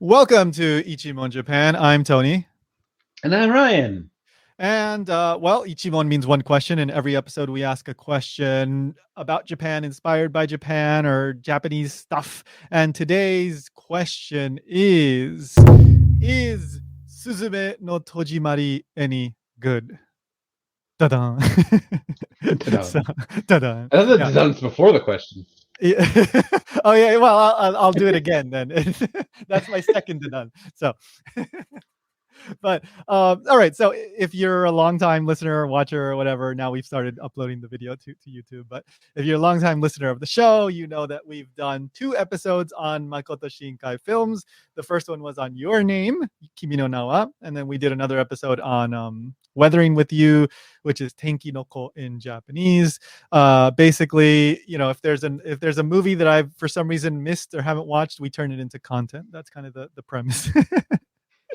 Welcome to Ichimon Japan. I'm Tony. And I'm Ryan. And Ichimon means one question. In every episode, we ask a question about Japan, inspired by Japan or Japanese stuff. And today's question Is Suzume no Tojimari any good? Da-da. so, Ta-da. da-da. I thought that Yeah. done before the question. Yeah. Oh yeah. Well, I'll do it again then. That's my second done. So, but all right. So if you're a longtime listener or watcher or whatever, now we've started uploading the video to YouTube. But if you're a longtime listener of the show, you know that we've done 2 episodes on Makoto Shinkai films. The first one was on Your Name, Kimi no Nawa, and then we did another episode on Weathering with You, which is Tenki no Ko in Japanese. Basically, if there's a movie that I've for some reason missed or haven't watched, we turn it into content. That's kind of the premise.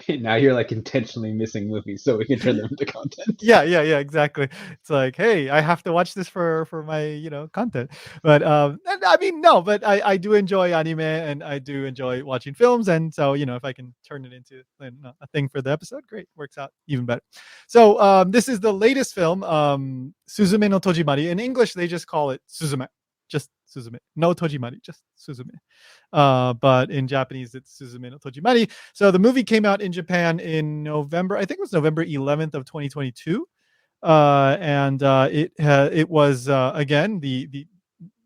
Now you're like intentionally missing movies so we can turn them into content. Yeah, exactly. It's like, hey, I have to watch this for my content. But I mean, no, but I do enjoy anime and I do enjoy watching films, and so if I can turn it into a thing for the episode, great, works out even better. So this is the latest film, Suzume no Tojimari. In English, they just call it Suzume, just Suzume, no Tojimari, just Suzume. But in Japanese, it's Suzume no Tojimari. So the movie came out in Japan in November. I think it was November 11th of 2022, and it was again the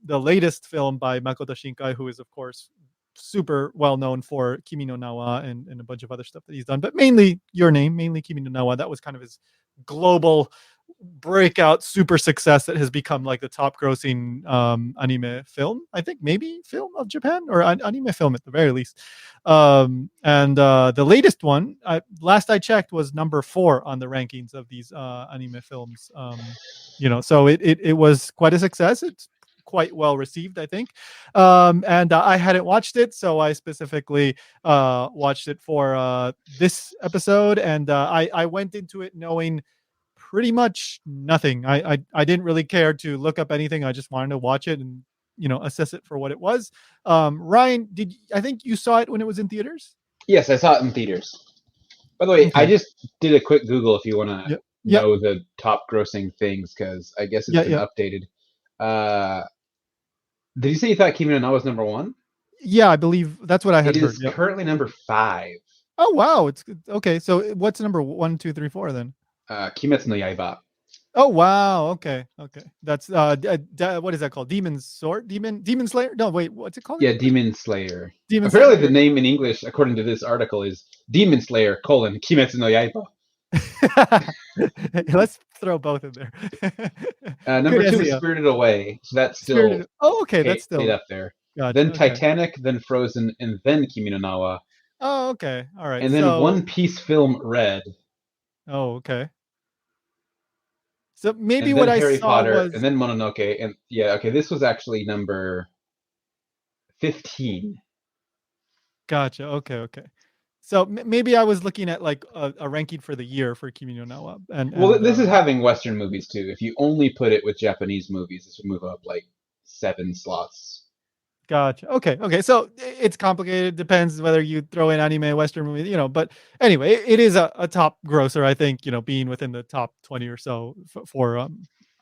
latest film by Makoto Shinkai, who is of course super well known for Kimi no Nawa and a bunch of other stuff that he's done, but mainly Your Name, mainly Kimi no Nawa. That was kind of his global breakout super success that has become like the top grossing anime film, I think, maybe film of Japan, or anime film at the very least. And the latest one, last I checked, was number 4 on the rankings of these anime films. So it was quite a success. It's quite well received, I think. And I hadn't watched it, so I specifically watched it for this episode, and I went into it knowing pretty much nothing. I didn't really care to look up anything. I just wanted to watch it and assess it for what it was. Ryan, I think you saw it when it was in theaters? Yes, I saw it in theaters. By the way, I Okay. just did a quick Google if you want to Yep. Yep. know the top grossing things, because I guess it's Yeah. been Yeah. updated. Did you say you thought Kimi no Na was number one? Yeah. I believe that's what I It had heard. is Yep. currently number 5. Oh wow, it's good. Okay. So what's number 1, 2, 3, 4 then? Kimetsu no Yaiba. Oh wow. Okay. Okay. That's what is that called? Demon's Sword? Demon Slayer? No, wait. What's it called in Yeah, English? Demon Slayer. Demon Apparently, the Slayer. name in English, according to this article, is Demon Slayer: Kimetsu no Yaiba. Let's throw both in there. Good Number 2 is SEO. Spirited Away, so that's still Spirited. Oh, okay. That's paid still up there. gotcha. Then Okay. Titanic, then Frozen, and then Kimi no Nawa, Oh, okay. All right. and then So, One Piece film Red, oh, okay. So maybe and what then I Harry saw Potter, and was then Mononoke, and yeah, okay, this was actually number 15. gotcha. Okay. Okay. So maybe I was looking at like a ranking for the year for Kimi no Nawa, Well, and this is having Western movies too. If you only put it with Japanese movies, this would move up like 7 slots. gotcha. Okay. Okay. So it's complicated. Depends whether you throw in anime, Western movie, But anyway, it is a top grosser, I think. Being within the top 20 or so for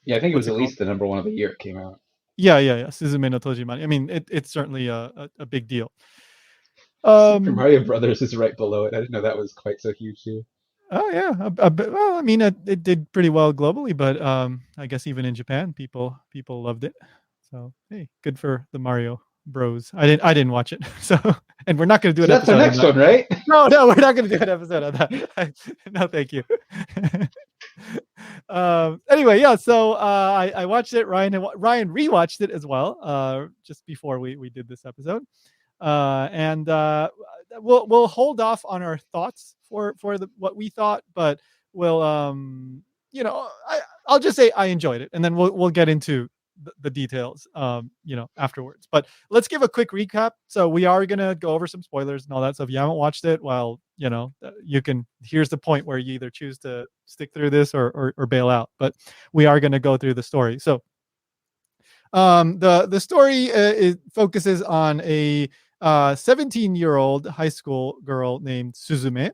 Yeah, I think it what's was it at called? least the number 1 of the year it came out. Yeah. Suzume no Tojimari. I mean, it's certainly a big deal. Super Um, Mario Brothers is right below it. I didn't know that was quite so huge too. oh yeah, well, I mean, it did pretty well globally, but I guess even in Japan, people loved it. So hey, good for the Mario Bros. I didn't watch it, so and we're not going to do So an that's our episode on next that. one, right? No, we're not going to do an episode on that. No, thank you. Anyway, yeah. So I watched it. Ryan rewatched it as well. Just before we did this episode, and we'll hold off on our thoughts for what we thought, but we'll I'll just say I enjoyed it, and then we'll get into the details afterwards. But let's give a quick recap. So we are gonna go over some spoilers and all that. So if you haven't watched it, well, you can. Here's the point where you either choose to stick through this or bail out. But we are gonna go through the story. So the story it focuses on a 17-year-old high school girl named Suzume.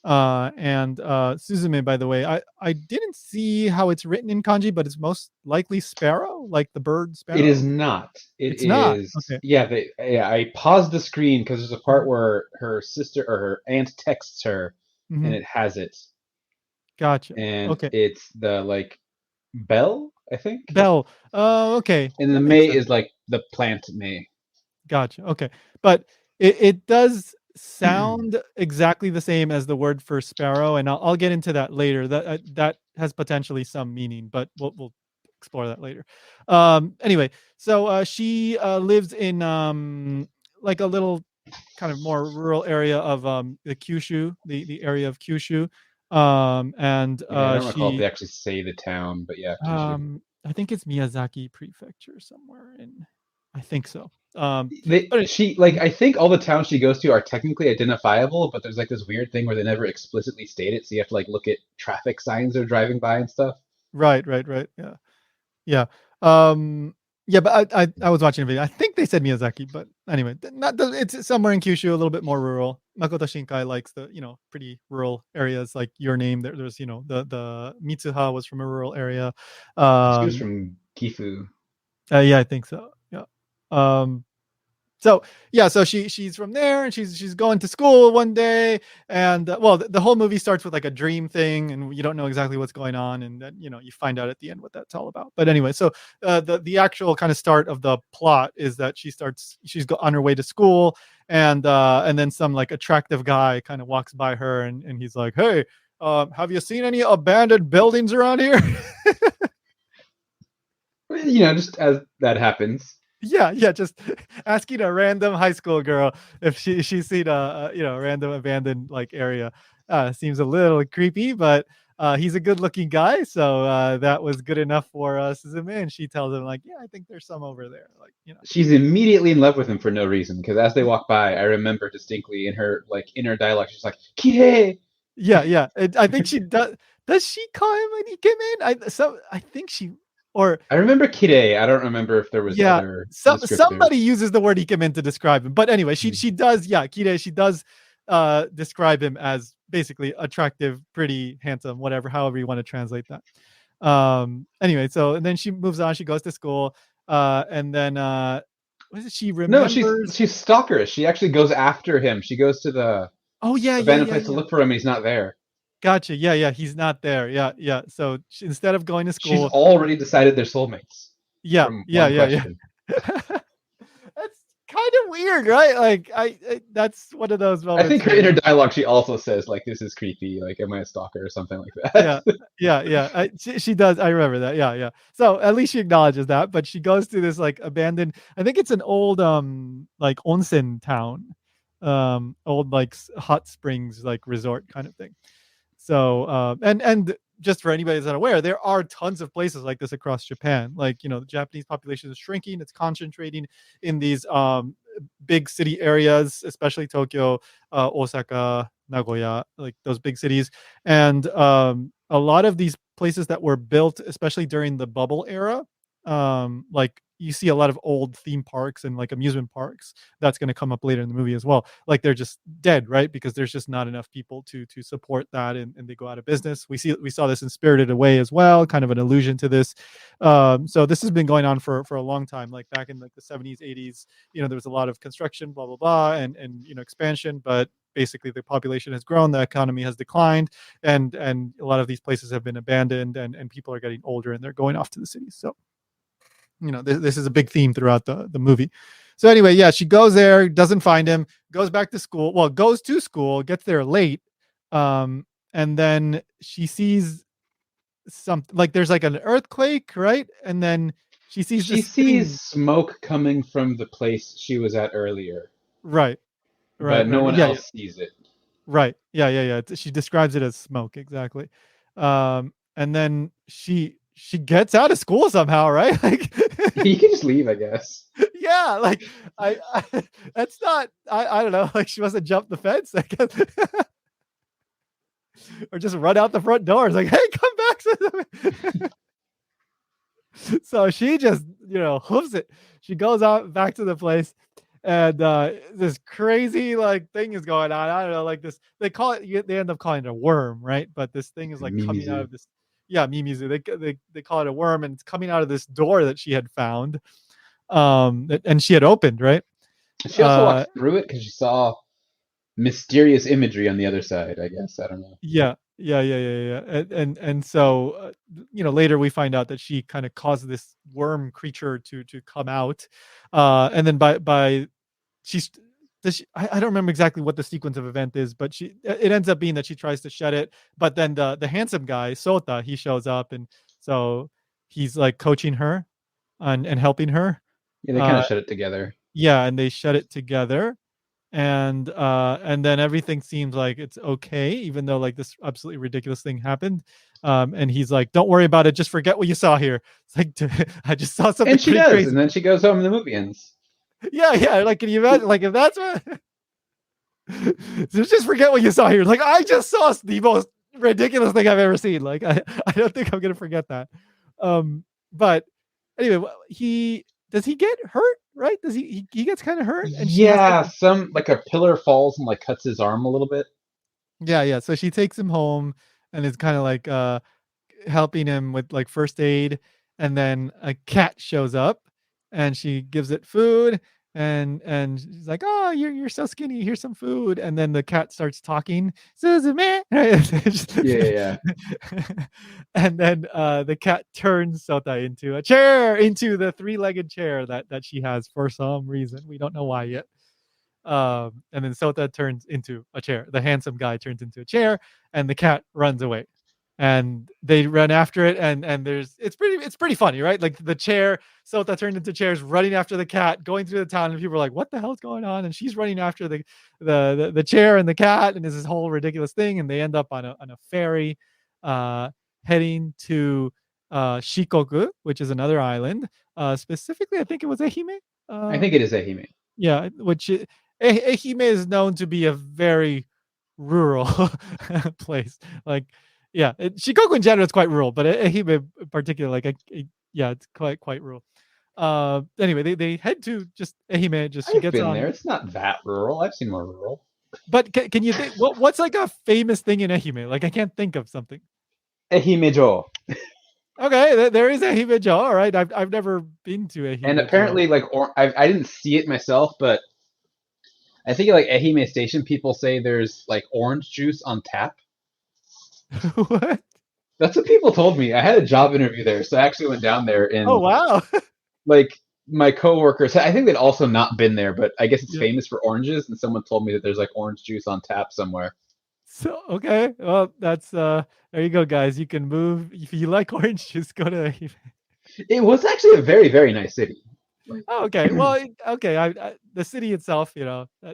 And Suzume, by the way, I didn't see how it's written in kanji, but it's most likely sparrow, like the bird It is sparrow. not. It It's not. is. Okay. Yeah, I paused the screen because there's a part Mhm. where her sister or her aunt texts her, and Mhm. it has it, Gotcha. and Okay. it's the like bell, I think, Bell. Oh, okay. and then the That makes May sense. is like the plant May. Gotcha. Okay. But it does sound exactly the same as the word for sparrow, and I'll get into that later. That has potentially some meaning, but we'll explore that later. Anyway, so she lives in like a little kind of more rural area of the Kyushu, the area of Kyushu. And Yeah, I don't recall if they she actually say the town, but yeah, Kyushu. I think it's Miyazaki Prefecture somewhere in, I think so. They But it, she like I think all the towns she goes to are technically identifiable, but there's like this weird thing where they never explicitly state it, so you have to like look at traffic signs they're driving by and stuff. right, right, right. Yeah, yeah, um, yeah. But I was watching a video. I think they said Miyazaki, but anyway, not it's somewhere in Kyushu, a little bit more rural. Makoto Shinkai likes the pretty rural areas like your name. There's the Mitsuha was from a rural area. She was Um, from Gifu. yeah, I think so. Yeah. Um, so yeah, so she's from there, and she's going to school one day, and well, the whole movie starts with like a dream thing, and you don't know exactly what's going on, and then you find out at the end what that's all about. But anyway, so the actual kind of start of the plot is that she's on her way to school, and then some like attractive guy kind of walks by her, and he's like, hey, have you seen any abandoned buildings around here? Just as that happens. Yeah, yeah, just asking a random high school girl if she's seen a random abandoned like area seems a little creepy, but he's a good looking guy, so that was good enough for Suzume, and she tells him like, yeah, I think there's some over there, like She's immediately in love with him for no reason, because as they walk by, I remember distinctly in her like inner dialogue, she's like, "Kirei." yeah, yeah. And I think she does. Does she call him an ikemen? I think she or I remember Kirei. I don't remember if there was yeah, other somebody descriptors. uses the word ikemen to describe him. But anyway, she Hmm. she does, yeah, Kire, she does describe him as basically attractive, pretty, handsome, whatever, however you want to translate that. Anyway, so and then she moves on, she goes to school, and then what is it? She No, remembers. she's stalkerish. She actually goes after him. She goes to the Oh yeah, yeah, abandoned yeah, place to yeah. look for him. He's not there. Gotcha. Yeah, yeah, he's not there. Yeah, yeah. So instead of going to She's school, already decided they're soulmates yeah, from yeah, one yeah, yeah. question. That's kind of weird, right? Like that's one of those I moments think her where inner dialogue, she also says like, "This is creepy. Like, am I a stalker or something like that?" yeah, yeah, yeah. She does. I remember that. Yeah, yeah. So at least she acknowledges that, but she goes to this like abandoned. I think it's an old like onsen town, old like hot springs like resort kind of thing. So, and just for anybody that's not aware, there are tons of places like this across Japan. Like, the Japanese population is shrinking. It's concentrating in these big city areas, especially Tokyo, Osaka, Nagoya, like those big cities. And a lot of these places that were built, especially during the bubble era, like you see a lot of old theme parks and like amusement parks that's going to come up later in the movie as well, like they're just dead, right? Because there's just not enough people to support that, and they go out of business. We saw this in Spirited Away as well, kind of an allusion to this. So this has been going on for a long time, like back in like the 70s, 80s. There was a lot of construction, blah blah blah, and expansion, but basically the population has grown, the economy has declined, and a lot of these places have been abandoned, and people are getting older and they're going off to the cities. So this is a big theme throughout the movie. So anyway, yeah, she goes there, doesn't find him, goes back to school. Well, goes to school, gets there late, um, and then she sees something like there's like an earthquake, right? And then she sees She this sees thing, smoke coming from the place she was at earlier, right, right, but no right, one yeah, yeah, else sees it. right, yeah, yeah, yeah. She describes it as smoke, exactly. And then she gets out of school somehow, right? Like You can just leave, I guess. yeah, like I that's not I don't know, like she must have jumped the fence, I guess. Or just run out the front doors, like, hey, come back. So she just, hoofs it. She goes out back to the place, and this crazy like thing is going on. I don't know, like this. They call it. They end up calling it a worm, right? But this thing is like coming out Mimizu. of this. Yeah, Mimizu. They call it a worm, and it's coming out of this door that she had found, and she had opened, right? She also Uh, walked through it because she saw mysterious imagery on the other side, I guess. I don't know. yeah, yeah. And so later we find out that she kind of caused this worm creature to come out, and then by she's I don't remember exactly what the sequence of event is, but it ends up being that she tries to shed it, but then the handsome guy Sota, he shows up, and so he's like coaching her and helping her. Yeah, they kind of Uh, shut it together. yeah, and they shut it together, and then everything seems like it's okay, even though like this absolutely ridiculous thing happened. And he's like, "Don't worry about it. Just forget what you saw here." It's like, I just saw something And she pretty does, crazy. and then she goes home and the movie ends. Yeah. Like, can you imagine? Like, if that's what so just forget what you saw here. Like, I just saw the most ridiculous thing I've ever seen. Like, I don't think I'm gonna forget that. But anyway, he does he get hurt? Right? Does he gets kind of hurt, and she has to. Yeah, some like a pillar falls and like cuts his arm a little bit. Yeah. So she takes him home, and is kind of like helping him with like first aid, and then a cat shows up, and she gives it food, and she's like, "Oh, you're so skinny. Here's some food." And then the cat starts talking, Suzume. Yeah, yeah, yeah. And then the cat turns Sota into a chair, into the three-legged chair that she has for some reason. We don't know why yet. And then Sota turns into a chair. The handsome guy turns into a chair, and the cat runs away. And they run after it, and there's it's pretty funny, right? Like the chair, Sota turned into chairs, running after the cat, going through the town, and people are like, "What the hell's going on?" And she's running after the chair and the cat, and there's this whole ridiculous thing, and they end up on a ferry, uh, heading to Shikoku, which is another island. Specifically, I think it was Ehime. I Uh, think it is Ehime. yeah, which Ehime is known to be a very rural place. Like, yeah, Shikoku in general is quite rural, but Ehime in particular, like, yeah, it's quite rural. Anyway, they head to just Ehime. Just she I've gets been there. on. It's not that rural. I've seen more rural. But can you think what's like a famous thing in Ehime? Like, I can't think of something. Ehimejo. Okay, there is Ehime-jo. All right, I've never been to And Ehime-jo. apparently, like, I didn't see it myself, but I think like Ehime Station, people say there's like orange juice on tap. What? That's what people told me. I had a job interview there, so I actually went down there Oh and wow. like my coworkers. I think they'd also not been there, but I guess it's Yeah. famous for oranges. And someone told me that there's like orange juice on tap somewhere. So okay, well that's there you go, guys. You can move if you like orange juice. Go to. It was actually a very very nice city. Like, Oh, okay, well, okay. The city itself,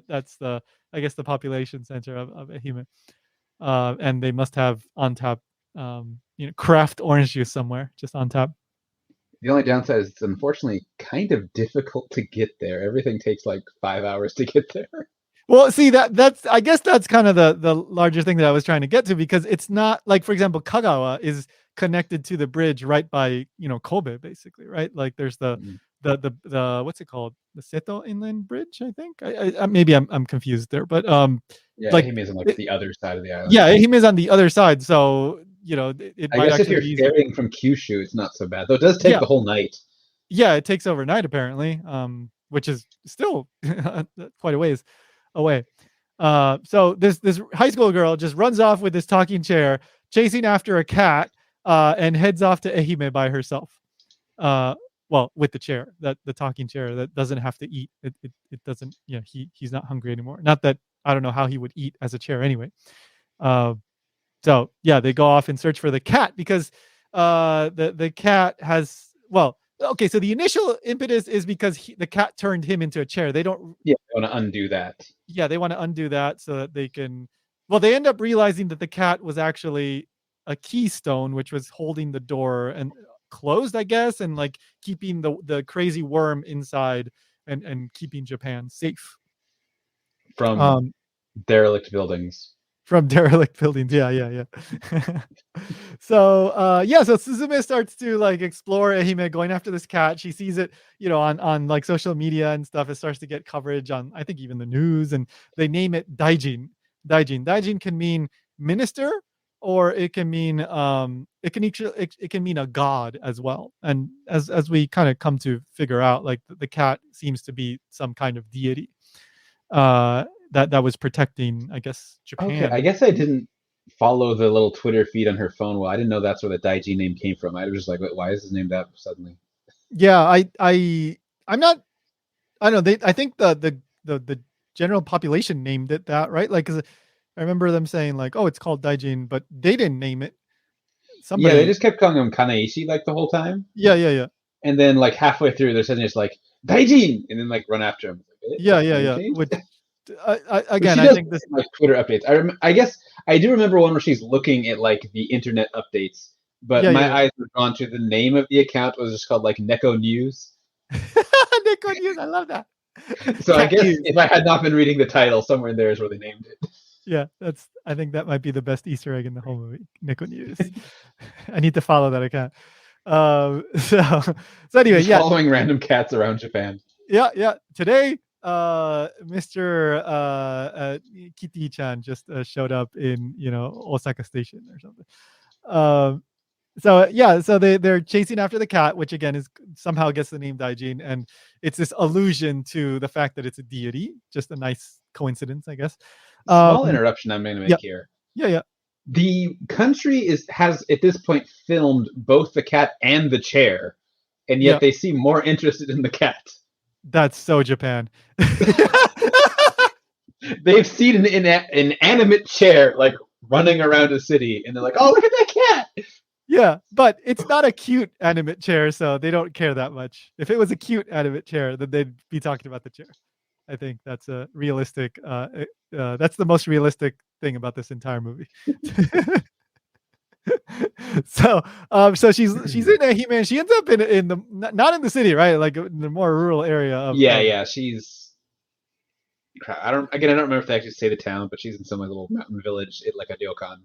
that's the I guess the population center of Ehime, and they must have on tap, craft orange juice somewhere, just on tap. the only downside is it's unfortunately kind of difficult to get there. Everything takes like 5 hours to get there. Well, see that's I guess that's kind of the larger thing that I was trying to get to, because it's not like, for example, Kagawa is connected to the bridge right by Kobe, basically, right? Like there's the what's it called, the Seto Inland Bridge, I think. Maybe I'm confused there, but Yeah, like Ehime's on like it, the other side of the island. yeah, Ehime is on the other side, so it I might guess if actually you're be easier. ferrying from Kyushu, it's not so bad. Though it does take Yeah, the whole night. yeah, it takes overnight apparently, which is still quite a ways away. So this high school girl just runs off with this talking chair, chasing after a cat, and heads off to Ehime by herself. Uh, well, with the chair, that the talking chair that doesn't have to eat. It doesn't. Yeah, he's not hungry anymore. Not that I don't know how he would eat as a chair anyway. Uh, so yeah, they go off and search for the cat, because the cat has, well, okay. So the initial impetus is because the cat turned him into a chair. They don't. Yeah, I want to undo that. Yeah, they want to undo that so that they can. Well, they end up realizing that the cat was actually a keystone, which was holding the door and closed, I guess, and like keeping the crazy worm inside, and keeping Japan safe. From Um, derelict buildings. from derelict buildings. Yeah, yeah, yeah. So yeah, so Suzume starts to like explore Ehime going after this cat. She sees it, on like social media and stuff. It starts to get coverage on, I think, even the news, and they name it Daijin. Daijin can mean minister, or it can mean it can mean a god as well. And as we kind of come to figure out, like the cat seems to be some kind of deity that was protecting, I guess, Okay, I Japan. guess I didn't follow the little Twitter feed on her phone. Well, I didn't know that's where the Daiji name came from. I was just like, wait, why is his name that suddenly? Yeah, I'm not. I don't know. I think the general population named it that, right? Like, 'cause I remember them saying like, "Oh, it's called Daijin," but they didn't name it. Yeah, they Somebody. just kept calling him Kanaishi like the whole time. Yeah, yeah, yeah, And then like halfway through, they're suddenly just like Daijin, and then like run after him. Like, eh, yeah, the yeah, name yeah. changed. Which But again, she I does think this. like Twitter updates. I guess I do remember one where she's looking at like the internet updates, but Yeah, yeah, my yeah. eyes were drawn to the name of the account was just called like Neko News. Nico News. I love that. So I Cat guess News. if I had not been reading the title, somewhere in there is where they named it. Yeah, that's. I think that might be the best Easter egg in the whole movie. Nico News. I need to follow that account. So anyway, Just yeah, following random cats around Japan. yeah, yeah. Today, Mr. Kitty-chan just showed up in, Osaka Station or something. Um, so yeah, so they're chasing after the cat, which again is somehow gets the name Daijin, and it's this allusion to the fact that it's a deity. Just a nice coincidence, I guess. Small Um, interruption I'm going to yeah, make here. yeah, yeah, The country has at this point filmed both the cat and the chair, and yeah. yet they seem more interested in the cat. That's so Japan. They've seen an inanimate chair like running around a city, and they're like, "Oh, look at that cat!" Yeah, but it's not a cute animate chair, so they don't care that much. If it was a cute animate chair, then they'd be talking about the chair. I think that's a realistic. That's the most realistic thing about this entire movie. So she's in He-Man. She ends up in the not in the city, right? Like in the more rural area Yeah, of. yeah, she's. I don't. Again, I don't remember if they actually say the town, but she's in some like, little mountain village, like a ryokan.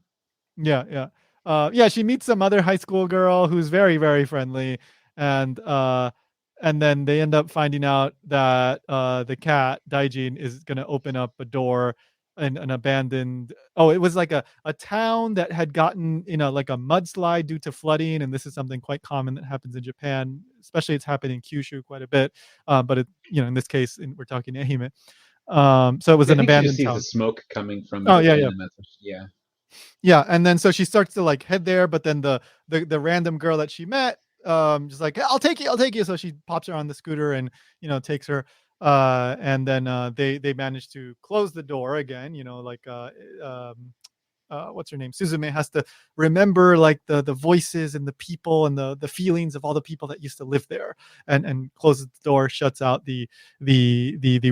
Yeah, yeah. Yeah, she meets some other high school girl who's very, very friendly, and and then they end up finding out that the cat Daijin is going to open up a door in an abandoned. Oh, it was like a town that had gotten like a mudslide due to flooding, and this is something quite common that happens in Japan, especially it's happened in Kyushu quite a bit. But in this case, we're talking Ehime. So it was I an think she just abandoned sees the town. smoke coming from Oh it yeah, again, yeah. and that's yeah. Yeah, and then so she starts to like head there, but then the random girl that she met, just like, "Hey, I'll take you, I'll take you." So she pops her on the scooter and takes her. And then they manage to close the door again. Like what's her name? Suzume has to remember like the voices and the people and the feelings of all the people that used to live there, and closes the door, shuts out the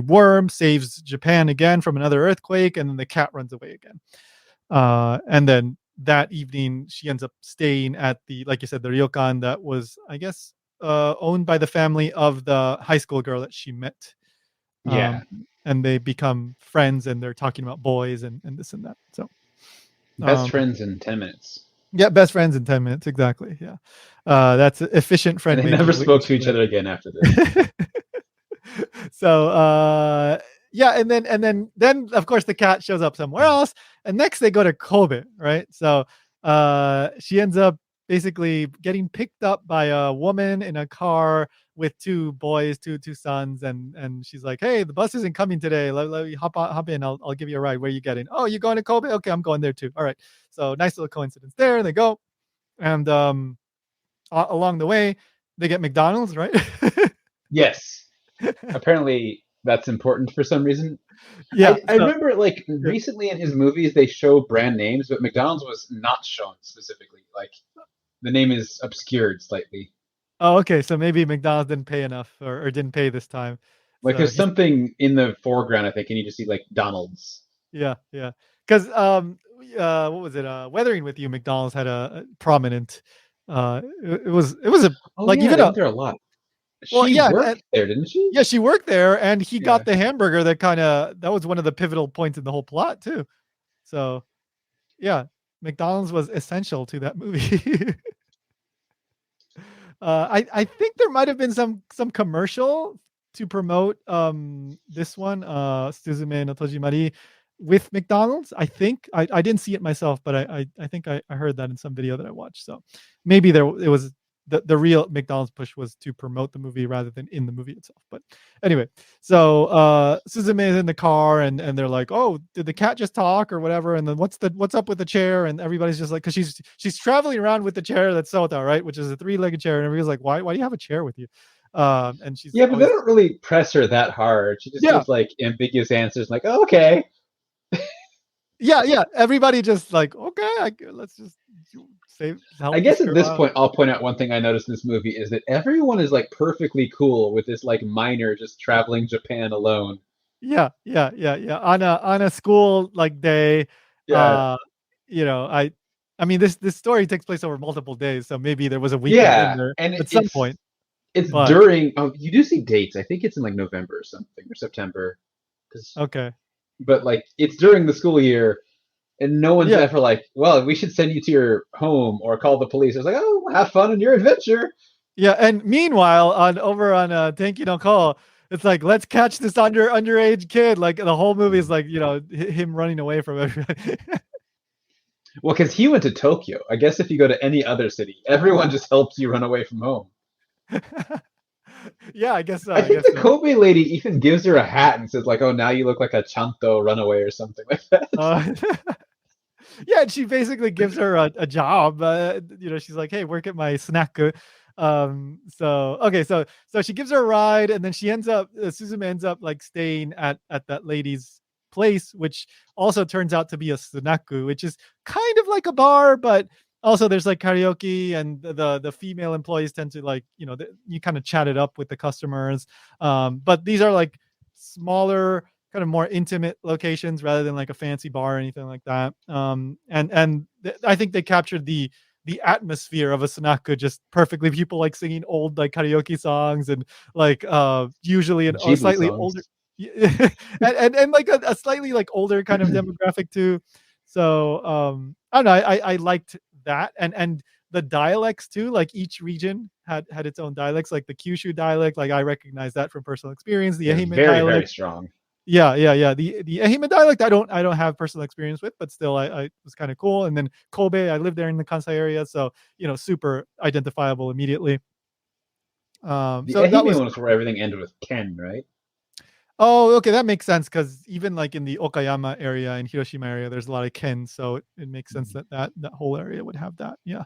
worm, saves Japan again from another earthquake, and then the cat runs away again. And then that evening, she ends up staying at like you said, the ryokan that was, I guess, owned by the family of the high school girl that she met. Yeah, And they become friends, and they're talking about boys and this and that. So, best um, friends in 10 minutes, yeah, best friends in 10 minutes, exactly. Yeah, that's efficient and friend they never making. We spoke to should each learn. other again after this. So yeah, and then of course the cat shows up somewhere else, and next they go to Kobe, right? So she ends up basically getting picked up by a woman in a car with two boys, two sons, and she's like, "Hey, the bus isn't coming today. Let me hop in. I'll give you a ride. Where are you getting? Oh, you going to Kobe? Okay, I'm going there too. All right." So nice little coincidence there. They go, and along the way they get McDonald's, right? Yes, apparently that's important for some reason. Yeah. I So remember like yeah. recently in his movies they show brand names, but McDonald's was not shown specifically. Like the name is obscured slightly. Oh, okay. So maybe McDonald's didn't pay enough, or didn't pay this time. Like So there's he's something in the foreground, I think, and you just see like Donald's. yeah, yeah. Because what was it? Weathering with You, McDonald's had a prominent. It was a Oh like yeah, even they a went there a lot. well, She yeah, worked there, didn't she? yeah. She worked there, and he Yeah. got the hamburger that was one of the pivotal points in the whole plot too. So Yeah, McDonald's was essential to that movie. I think there might have been some commercial to promote this one, Suzume no Tojimari, with McDonald's. I think I didn't see it myself, but I think I heard that in some video that I watched. So maybe there it was the real McDonald's push was to promote the movie rather than in the movie itself. But anyway, so Suzume is in the car and they're like, "Oh, did the cat just talk or whatever?" And then what's up with the chair? And everybody's just like, because she's traveling around with the chair that's Sota, right, which is a three-legged chair, and everybody's like, "Why do you have a chair with you?" And she's Yeah, but they always don't really press her that hard. She just yeah gives like ambiguous answers, like, oh, "Okay." yeah. Everybody just like, okay, let's just save I help this guess at girl this out. point, I'll point out one thing I noticed in this movie is that everyone is like perfectly cool with this like minor just traveling Japan alone. Yeah. On a school like day, Yeah, uh, you know, I mean this story takes place over multiple days, so maybe there was a weekend in yeah, there and at some point. it's But during. Oh, you do see dates. I think it's in like November or something or September. 'Cause- okay, But like it's during the school year, and no one's yeah, ever like, "Well, we should send you to your home or call the police." It's like, "Oh, have fun in your adventure." yeah. And meanwhile, on over on Tanky no Call, it's like let's catch this underage kid. Like the whole movie is like him running away from everybody. Well, because he went to Tokyo. I guess if you go to any other city, everyone just helps you run away from home. Yeah, I guess so. I I think guess the so. Kobe lady even gives her a hat and says like, "Oh, now you look like a Chanto runaway or something like that." Uh, yeah, and she basically gives her a job. She's like, "Hey, work at my snack." So okay, so she gives her a ride, and then she ends up Suzume ends up like staying at that lady's place, which also turns out to be a snaku, which is kind of like a bar, but also there's like karaoke, and the female employees tend to like you kind of chat it up with the customers. But these are like smaller, kind of more intimate locations rather than like a fancy bar or anything like that. I think they captured the atmosphere of a Sanaka just perfectly. People like singing old like karaoke songs and like usually a Ghibli slightly older songs. and like a slightly like older kind of demographic too. So I don't know. I liked that and the dialects too. Like each region had its own dialects. Like the Kyushu dialect, like I recognize that from personal experience. The Yeah, Ehime very, very dialect, strong. yeah. The Ehime dialect, I don't have personal experience with, but still, I was kind of cool. And then Kobe, I lived there in the Kansai area, so super identifiable immediately. The So that Ehime was one was where everything ended with Ken, right? oh, okay, that makes sense because even like in the Okayama area and Hiroshima area, there's a lot of Ken, so it makes sense Mhm. that whole area would have that. Yeah,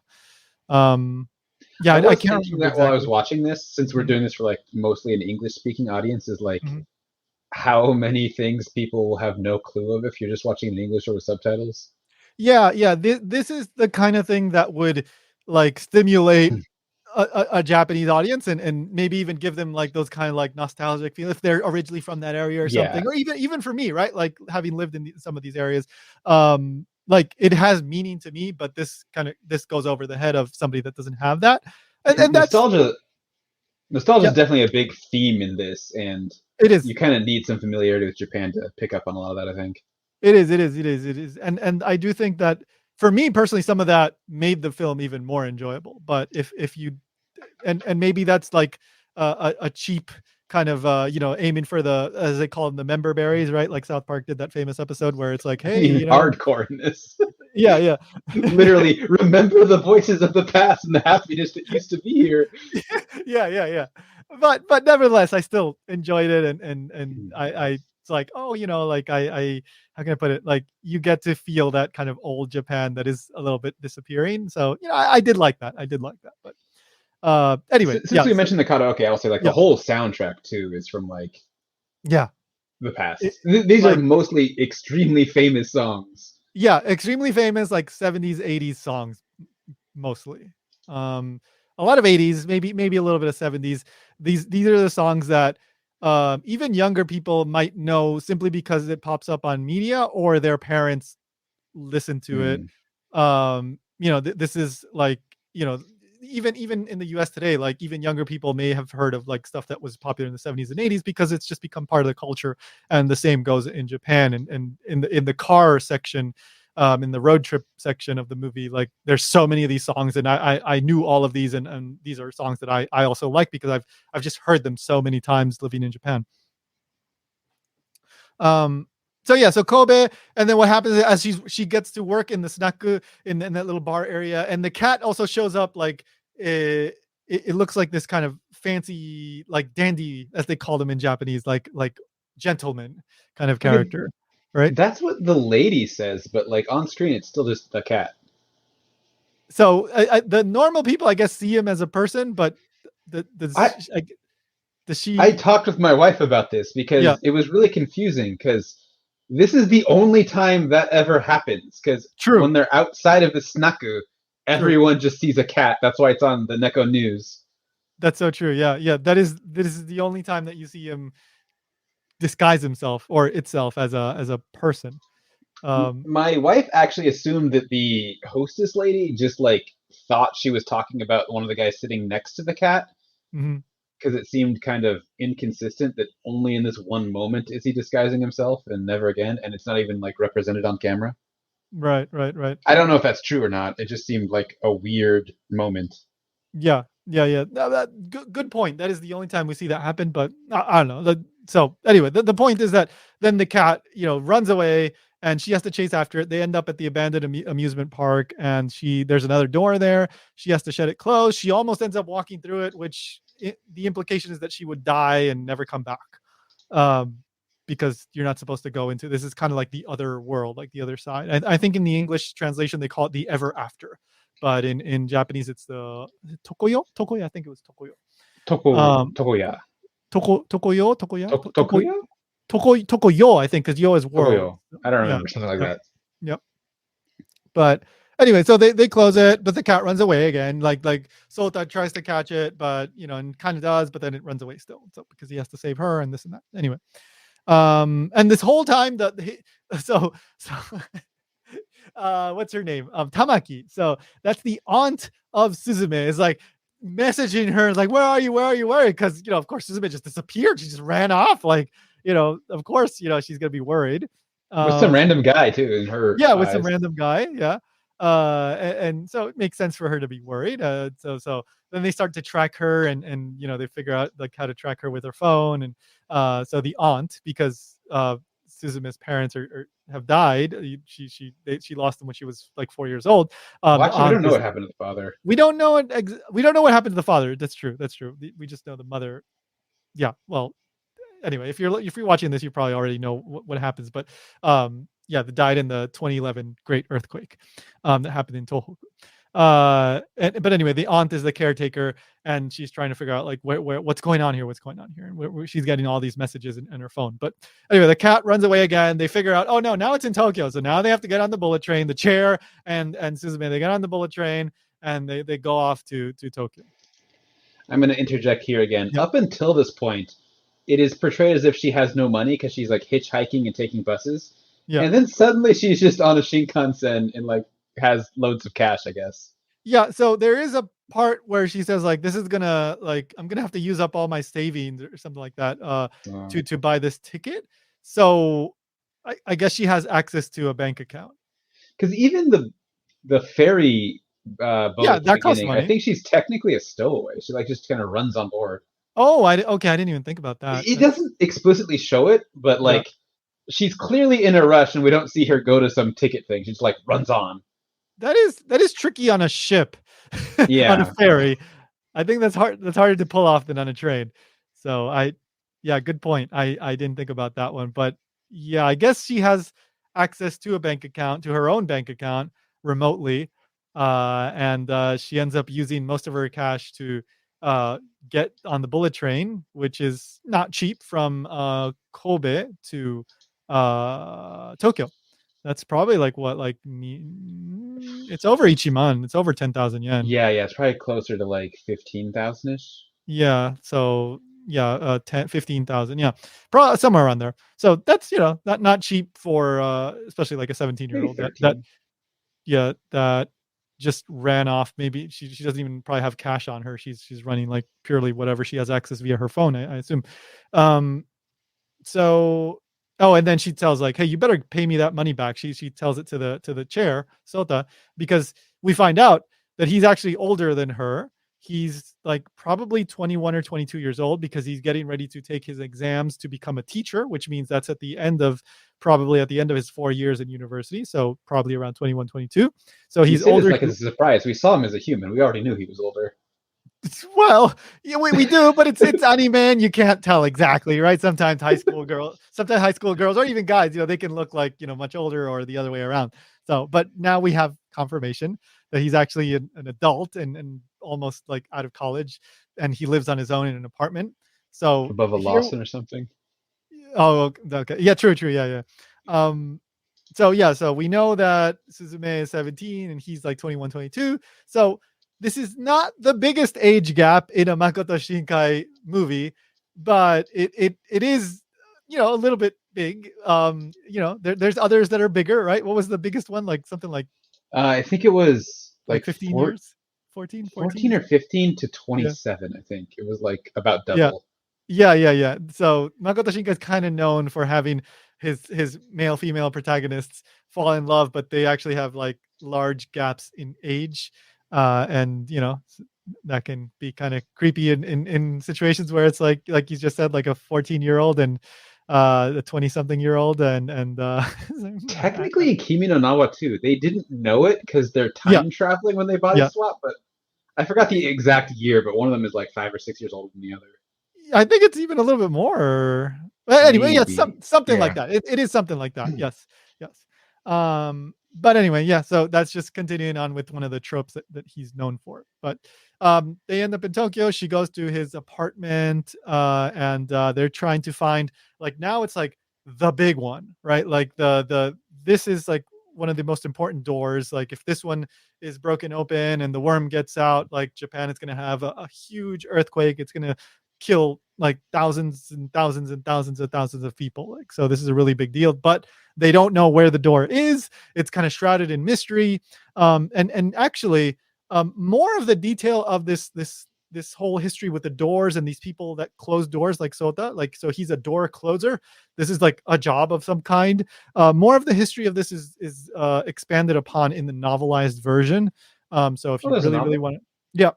um, yeah, I I was can't thinking remember that while I was exactly. watching this, since we're Mhm, doing this for like mostly an English speaking audience, is like mhm. how many things people will have no clue of if you're just watching in English or with subtitles. Yeah. This is the kind of thing that would like stimulate a Japanese audience and maybe even give them like those kind of like nostalgic feel if they're originally from that area or Yeah, something, or even for me, right? Like having lived in some of these areas, like it has meaning to me, but this goes over the head of somebody that doesn't have that, and that's nostalgia yeah, is definitely a big theme in this, and it is. you kind of need some familiarity with Japan to pick up on a lot of that, I think. It is, and I do think that for me personally, some of that made the film even more enjoyable. But if you and maybe that's like a cheap kind of aiming for the, as they call them, the member berries, right? Like South Park did that famous episode where it's like, I hey, mean, hardcore in this. yeah. Literally, remember the voices of the past and the happiness that used to be here. Yeah. But nevertheless, I still enjoyed it, and I it's like, oh, like I how can I put it? Like you get to feel that kind of old Japan that is a little bit disappearing. So I did like that. I did like that. But anyway, Since yeah. we So mentioned the karaoke, I'll say like the yeah, whole soundtrack too is from like yeah. the It, past. These are like mostly extremely famous songs. yeah, extremely famous like 70s, 80s songs mostly. Um, a lot of 80s, maybe a little bit of 70s. These are the songs that even younger people might know simply because it pops up on media or their parents listen to it. Mm. This is like, you know, even in the US today, like even younger people may have heard of like stuff that was popular in the 70s and 80s because it's just become part of the culture. And the same goes in Japan and in the car section. in the road trip section of the movie. Like there's so many of these songs, and I knew all of these, and these are songs that I also like because I've just heard them so many times living in Japan. Um, so yeah, so Kobe, and then what happens is as she gets to work in the snack in that little bar area, and the cat also shows up like it looks like this kind of fancy like dandy as they call them in Japanese, like gentleman kind of Okay, character, right? that's what the lady says, but like on screen, it's still just the cat. So the normal people, I guess, see him as a person, but I does I she? talked with my wife about this Yeah, because it was really confusing because this is the only time that ever happens. Because true, when they're outside of the snaku, true. everyone just sees a cat. That's why it's on the Neko News. That's so true. Yeah, yeah. This is the only time that you see him disguise himself or itself as a person. Um, My wife actually assumed that the hostess lady just like thought she was talking about one of the guys sitting next to the cat mhm. because it seemed kind of inconsistent that only in this one moment is he disguising himself and never again, and it's not even like represented on camera. Right, right, right. I don't know if that's true or not. It just seemed like a weird moment. Yeah, yeah, yeah. No, good point. That is the only time we see that happen. But I don't know. So anyway, the point is that then the cat, runs away, and she has to chase after it. They end up at the abandoned amusement park, and there's another door there. She has to shut it closed. She almost ends up walking through it, which the implication is that she would die and never come back. Um, because you're not supposed to go into this is kind of like the other world, like the other side. I think in the English translation they call it the ever after, but in Japanese it's the Tokoyo. Tokoyo, I think it was Tokoyo. Um, Tokoya. Tokoyo, Tokoya, Tokuya? Tokoyo. I think because yo is world. Tokuyo. I don't Yeah, remember, something like yep, that. yep. But anyway, so they close it, but the cat runs away again. Like Sota tries to catch it, but and kind of does, but then it runs away still. So because he has to save her and this and that. Anyway, and this whole time so what's her name? Tamaki. So that's the aunt of Suzume. Is like messaging her like, "Where are you? Where are you? Where are you?" Because of course, Suzume just disappeared. She just ran off. Like, of course, she's gonna be worried. With some Um, random guy too in her yeah, with some eyes. random guy. Yeah. And so it makes sense for her to be worried. So then they start to track her, and they figure out like how to track her with her phone, and so the aunt, because Suzume's parents have died. She lost them when she was like 4 years old. Well, The actually, we aunt don't know is what happened to the father. we don't know what happened to the father. That's true. That's true. We just know the mother. Yeah. Well, anyway, if you're watching this, you probably already know what happens. But yeah, they died in the 2011 Great Earthquake that happened in Tohoku. But anyway, the aunt is the caretaker, and she's trying to figure out like what's going on here, and where she's getting all these messages in her phone. But anyway, the cat runs away again. They figure out, oh no, now it's in Tokyo, so now they have to get on the bullet train. The chair and Suzume, they get on the bullet train, and they go off to Tokyo. I'm going to interject here again. Yeah, Up until this point, it is portrayed as if she has no money because she's like hitchhiking and taking buses. yeah. And then suddenly she's just on a Shinkansen and like has loads of cash, I guess. Yeah, so there is a part where she says like, "This is gonna like I'm gonna have to use up all my savings or something like that to buy this ticket." So I guess she has access to a bank account. Because even the ferry boat Yeah, at the that costs beginning, I money. think she's technically a stowaway. She like just kind of runs on board. Oh, okay, I didn't even think about that. It That's doesn't explicitly show it, but yeah. like she's clearly in a rush, and we don't see her go to some ticket thing. She just like runs on. That is tricky on a ship, on a Yeah, ferry. I think that's hard. That's harder to pull off than on a train. So yeah, good point. I didn't think about that one, but yeah, I guess she has access to a bank account, to her own bank account remotely, and she ends up using most of her cash to uh, get on the bullet train, which is not cheap from Kobe to Tokyo. That's probably like what, like it's over Ichimon. It's over 10,000 yen. yeah. It's probably closer to like 15,000 ish, Yeah. So yeah, 10, 15,000. Yeah. Probably somewhere around there. So that's, not cheap for, especially like a 17-year maybe old that, 13. yeah, that just ran off. Maybe she doesn't even probably have cash on her. She's running like purely whatever she has access via her phone, I assume. Um, so Oh, and then she tells like, "Hey, you better pay me that money back." She tells it to the chair, Sota, because we find out that he's actually older than her. He's like probably 21 or 22 years old because he's getting ready to take his exams to become a teacher, which means that's at the end of probably at the end of his 4 years in university. So probably around 21, 22. So You he's say this older. like it's a surprise. We saw him as a human. We already knew he was older. Well, yeah, we do, but it's anime, and you can't tell exactly, right? Sometimes high school girls, or even guys, they can look like much older, or the other way around. So, but now we have confirmation that he's actually an adult and almost like out of college, and he lives on his own in an apartment. So Above a here, Lawson or something. oh, okay, yeah, true, true, yeah, yeah. So yeah, so we know that Suzume is 17 and he's like 21, 22. So this is not the biggest age gap in a Makoto Shinkai movie, but it is a little bit big. There's others that are bigger, right? What was the biggest one? Like something I think it was like like 15 years? 14, 14 14? or 15 to Yeah. 27, I think. It was like about Yeah. double. Yeah, yeah, yeah. So Makoto Shinkai is kind of known for having his male female protagonists fall in love, but they actually have like large gaps in age, and that can be kind of creepy in situations where it's like you just said, like a 14-year-old and a 20-something-year-old, and Technically, in Kimi no Nawa too, they didn't know it because they're yeah, time traveling when they body yeah. swap, but I forgot the exact year, but one of them is like 5 or 6 years older than the other. I think it's even a little bit more. Well, anyway, yeah, Maybe. something like Yeah. that. It is something like that. Yes, yes. But anyway, yeah. So that's just continuing on with one of the tropes that he's known for. But they end up in Tokyo. She goes to his apartment, and they're trying to find like now it's like the big one, right? Like the this is like one of the most important doors. Like if this one is broken open and the worm gets out, like Japan is going to have a huge earthquake. It's going to kill like thousands and thousands and thousands and thousands of people. Like, so this is a really big deal, but they don't know where the door is. It's kind of shrouded in mystery. And actually, more of the detail of this whole history with the doors and these people that close doors, like Sota, like so he's a door closer. This is like a job of some kind. More of the history of this is expanded upon in the novelized version. So if Oh, you there's a really really novel? want to, yeah,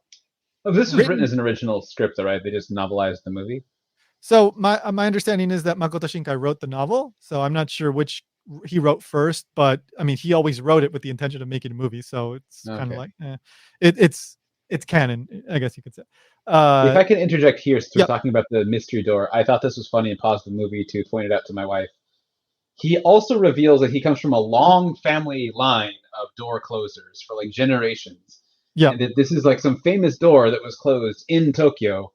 Oh, this was written written. as an original script, though, right? They just novelized the movie. So my understanding is that Makoto Shinkai wrote the novel. So I'm not sure which he wrote first, but I mean he always wrote it with the intention of making a movie. So it's kind of Okay. like it's canon, I guess you could say. If I can interject here, since we're Yeah, talking about the mystery door, I thought this was funny and paused the movie to point it out to my wife. He also reveals that he comes from a long family line of door closers for like generations, yeah, and that this is like some famous door that was closed in Tokyo.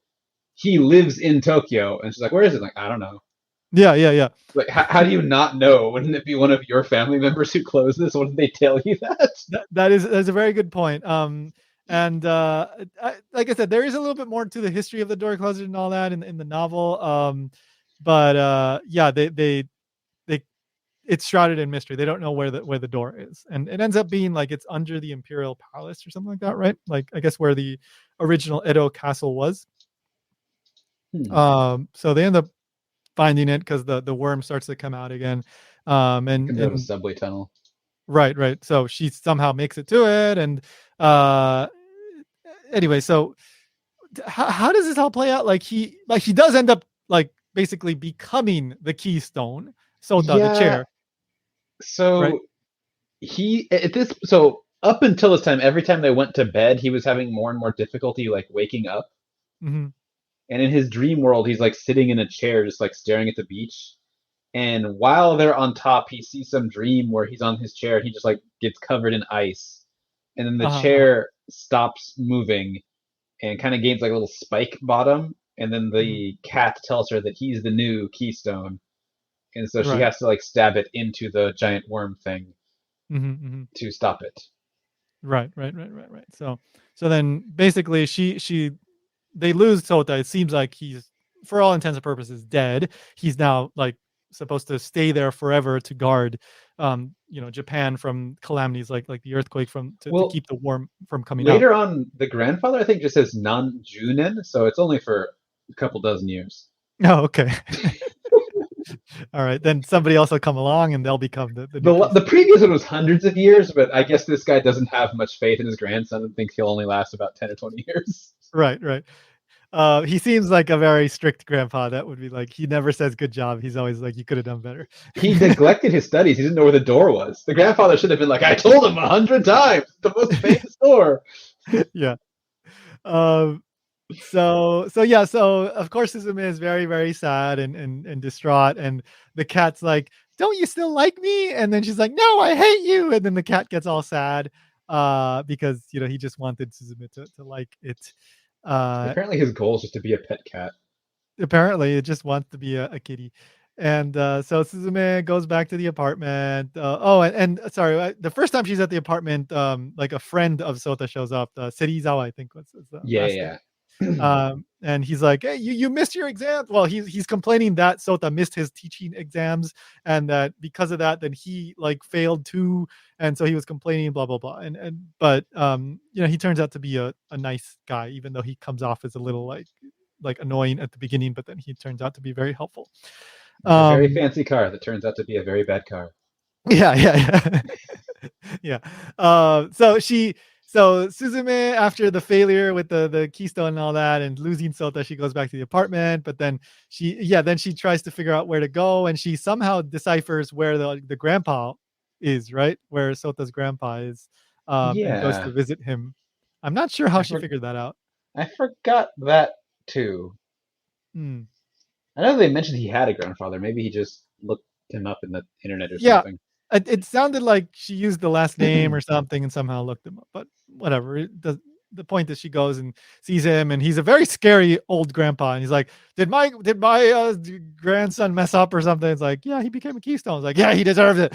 He lives in Tokyo, and she's like, "Where is it?" Like, I don't know. yeah, yeah, yeah. Like, how do you not know? Wouldn't it be one of your family members who closed this? Wouldn't they tell you that? That's a very good point. And like I said, there is a little bit more to the history of the door closet and all that in the novel. But yeah, they it's shrouded in mystery. They don't know where the door is, and it ends up being like it's under the Imperial Palace or something like that, right? Like I guess where the original Edo castle was. Hmm. So they end up finding it because the worm starts to come out again. Comes out of a And subway tunnel. right, right. So she somehow makes it to it, and uh, anyway, so how does this all play out? Like he does end up like basically becoming the keystone, Sota, the Yeah. chair, right? So he at this so up until this time, every time they went to bed, he was having more and more difficulty like waking up. Hmm. And in his dream world, he's like sitting in a chair, just like staring at the beach. And while they're on top, he sees some dream where he's on his chair and he just like gets covered in ice. And then the Uh-huh, uh-huh. chair stops moving and kind of gains like a little spike bottom. And then Hmm. the cat tells her that he's the new keystone. And so she Right. has to like stab it into the giant worm thing Hmm. Hmm. to stop it. Right, right, right, right, right. So then basically she they lose Sota. It seems like he's for all intents and purposes dead. He's now like supposed to stay there forever to guard Japan from calamities like the earthquake to Well, keep the worm from coming out. later on, the grandfather I think just says non Junen, so it's only for a couple dozen years. Oh, okay. All right, then somebody else will come along and they'll become the new The piece. previous one was hundreds of years, but I guess this guy doesn't have much faith in his grandson and thinks he'll only last about 10 or 20 years. Right, right. He seems like a very strict grandpa that would be like, he never says good job. He's always like, you could have done better. He neglected his studies. He didn't know where the door was. The grandfather should have been like, "I told him 100 times. The most famous door." Yeah. Um, so of course Suzume is very, very sad and distraught. And the cat's like, don't you still like me? And then she's like, no, I hate you. And then the cat gets all sad because he just wanted Suzume to like it. Uh Apparently, his goal is just to be a pet cat. Apparently, it just wants to be a kitty. And so Suzume goes back to the apartment. Sorry, the first time she's at the apartment, like a friend of Sota shows up. Serizawa, I think was his Yeah, last name. yeah. And he's like, "Hey, you missed your exam." Well, he's complaining that Sota missed his teaching exams, and that because of that, then he like failed too, and so he was complaining, blah blah blah. But he turns out to be a nice guy, even though he comes off as a little like annoying at the beginning, but then he turns out to be very helpful. It's a very Um, fancy car that turns out to be a very bad car. yeah, yeah, yeah. Yeah. So Suzume, after the failure with the keystone and all that, and losing Sota, she goes back to the apartment. But then she tries to figure out where to go, and she somehow deciphers where the grandpa is, right, where Sota's grandpa is, and goes to Yeah, visit him. I'm not sure how I she for, figured that out. I forgot that too. Hmm. I know they mentioned he had a grandfather. Maybe he just looked him up in the internet or Yeah, something. it sounded like she used the last name or something and somehow looked him up, but whatever. The point is she goes and sees him, and he's a very scary old grandpa, and he's like, "Did my grandson mess up or something?" It's like, "Yeah, he became a keystone." It's like, "Yeah, he deserved it."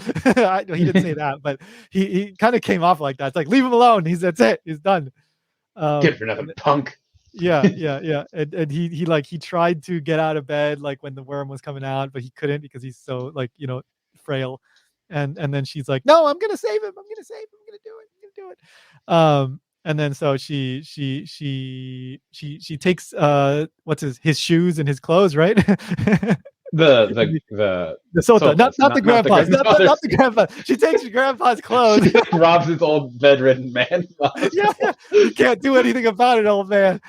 He didn't say that, but he kind of came off like that. It's like, "Leave him alone. That's it. He's done." Good for And nothing, punk. yeah, yeah, yeah. And he tried to get out of bed like when the worm was coming out, but he couldn't because he's so like, frail. And then she's like, "No, I'm gonna save him. I'm gonna save him. I'm gonna do it. I'm gonna do it." And then so she takes what's his shoes and his clothes, right? The The Sota, not Sotas, not the not the grandpa's, not grandfathers. the grandpa. She takes your grandpa's clothes. She like robs this old bedridden man in the Yeah, yeah. hospital. You can't do anything about it, old man.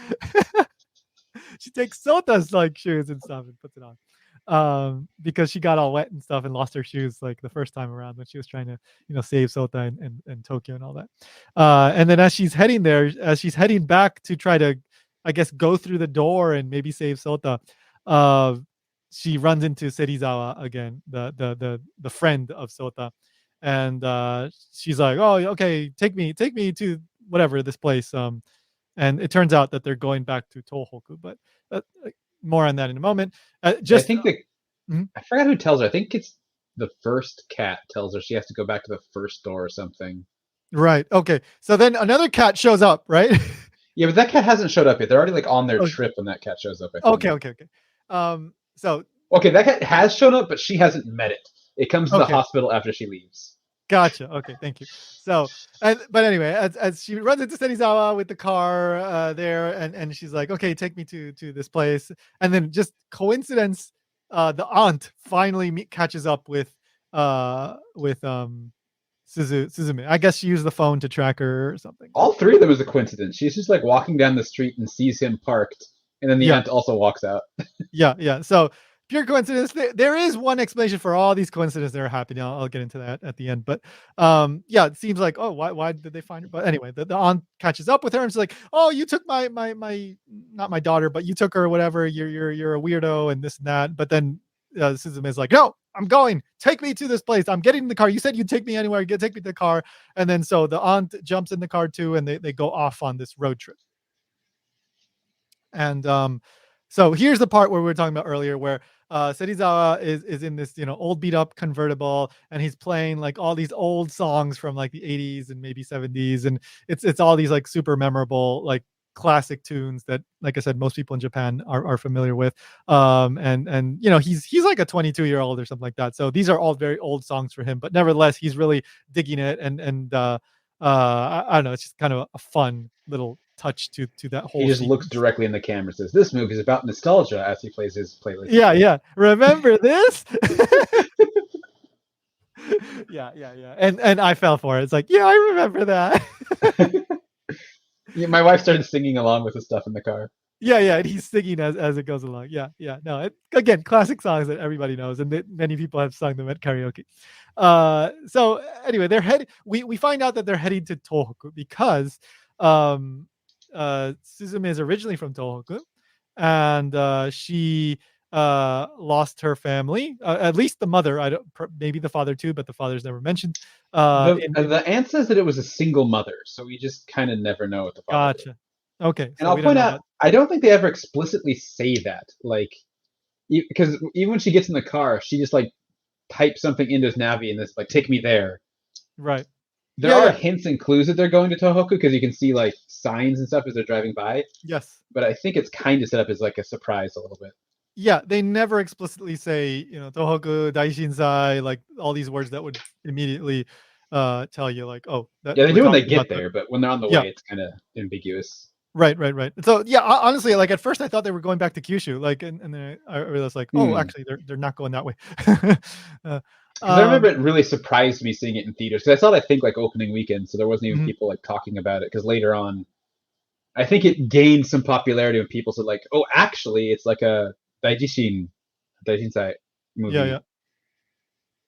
She takes Sota's like shoes and stuff and puts it on. Because she got all wet and stuff and lost her shoes like the first time around when she was trying to, save Sota and Tokyo and all that. And then as she's heading back to try to, I guess, go through the door and maybe save Sota, uh, she runs into Serizawa again, the friend of Sota. And she's like, "Oh, okay, take me to whatever this place." And it turns out that they're going back to Tohoku, but more on that in a moment. Yeah, I Just think mhm. I forgot who tells her. I think it's the first cat tells her she has to go back to the first door or something. Right. Okay. So then another cat shows up, right? Yeah, but that cat hasn't showed up yet. They're already like on their Oh, trip when that cat shows up, I think. okay. Okay. Okay. So Okay, that cat has shown up, but she hasn't met it. It comes to the okay. hospital after she leaves. Gotcha. Okay, thank you. But anyway, as she runs into Senizawa with the car there, and she's like, "Okay, take me to this place," and then just coincidence, the aunt finally catches up with Suzume. I guess she used the phone to track her or something. But All three of them is a coincidence. She's just like walking down the street and sees him parked, and then the yeah, aunt also walks out. yeah, yeah. So pure coincidence. There is one explanation for all these coincidences that are happening. I'll get into that at the end. But yeah, it seems like, oh, why did they find her? But anyway, the aunt catches up with her and she's like, "Oh, you took my not my daughter, but you took her, whatever. You're a weirdo and this and that." But then Suzume is like, "No, I'm going. Take me to this place. I'm getting in the car. You said you'd take me anywhere. Take me to the car." And then so the aunt jumps in the car too, and they go off on this road trip. And so here's the part where we were talking about earlier, where Serizawa is in this old beat up convertible, and he's playing like all these old songs from like the 80s and maybe 70s, and it's all these like super memorable like classic tunes that, like I said, most people in Japan are familiar with. And he's like a 22-year-old or something like that. So these are all very old songs for him, but nevertheless he's really digging it. And I don't know, it's just kind of a fun little touch to that He whole just looks sequence. directly in the camera and says, "This movie is about nostalgia," as he plays his playlist. Yeah, yeah. Remember this? Yeah. And I fell for it. It's like, yeah, I remember that. Yeah, my wife started singing along with the stuff in the car. Yeah, and he's singing as it goes along. Yeah. No, again, classic songs that everybody knows, and that many people have sung them at karaoke. So anyway, they're heading. We find out that they're heading to Tohoku because um, Suzume is originally from Tohoku, and she lost her family. At least the mother. I don't. Maybe the father too, but the father's never mentioned. In The aunt says that it was a single mother, so we just kind of never know what the father did. Gotcha. Okay, And so I'll we don't point know out, about I don't think they ever explicitly say that. Like, because even when she gets in the car, she just like types something into his navi and this like take me there. right. There Yeah, are yeah. hints and clues that they're going to Tohoku because you can see like signs and stuff as they're driving by. Yes. But I think it's kind of set up as like a surprise a little bit. Yeah, they never explicitly say, Tohoku, Daishinsai, like all these words that would immediately tell you like, oh, that Yeah, they we're do when they talking about get the there, but when they're on the yeah, way, it's kind of ambiguous. right. So yeah, honestly, like at first I thought they were going back to Kyushu, like, and then I realized like, oh, Hmm. actually they're not going that way. uh, Because I remember um, it really surprised me seeing it in theaters. Because I saw that, I think, like opening weekend, so there wasn't even mhm. people like talking about it. Because later on, I think it gained some popularity when people said like, "Oh, actually, it's like a Daijin Yeah, movie."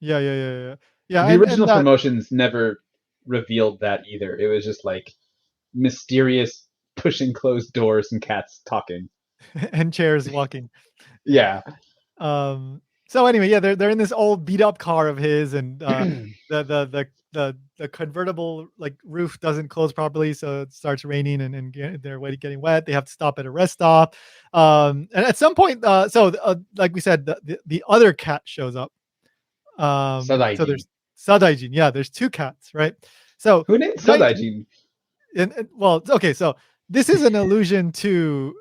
yeah, yeah. Yeah, The and original that promotions never revealed that either. It was just like mysterious pushing closed doors and cats talking. and chairs walking. Yeah. Yeah. So anyway, yeah, they're in this old beat up car of his, and the convertible like roof doesn't close properly, so it starts raining, and they're getting wet. They have to stop at a rest stop, and at some point, like we said, the other cat shows up. So Sadaijin. there's Sadaijin. Yeah, there's two cats, right? So Who named Daijin, Sadaijin? and well, okay, so this is an allusion to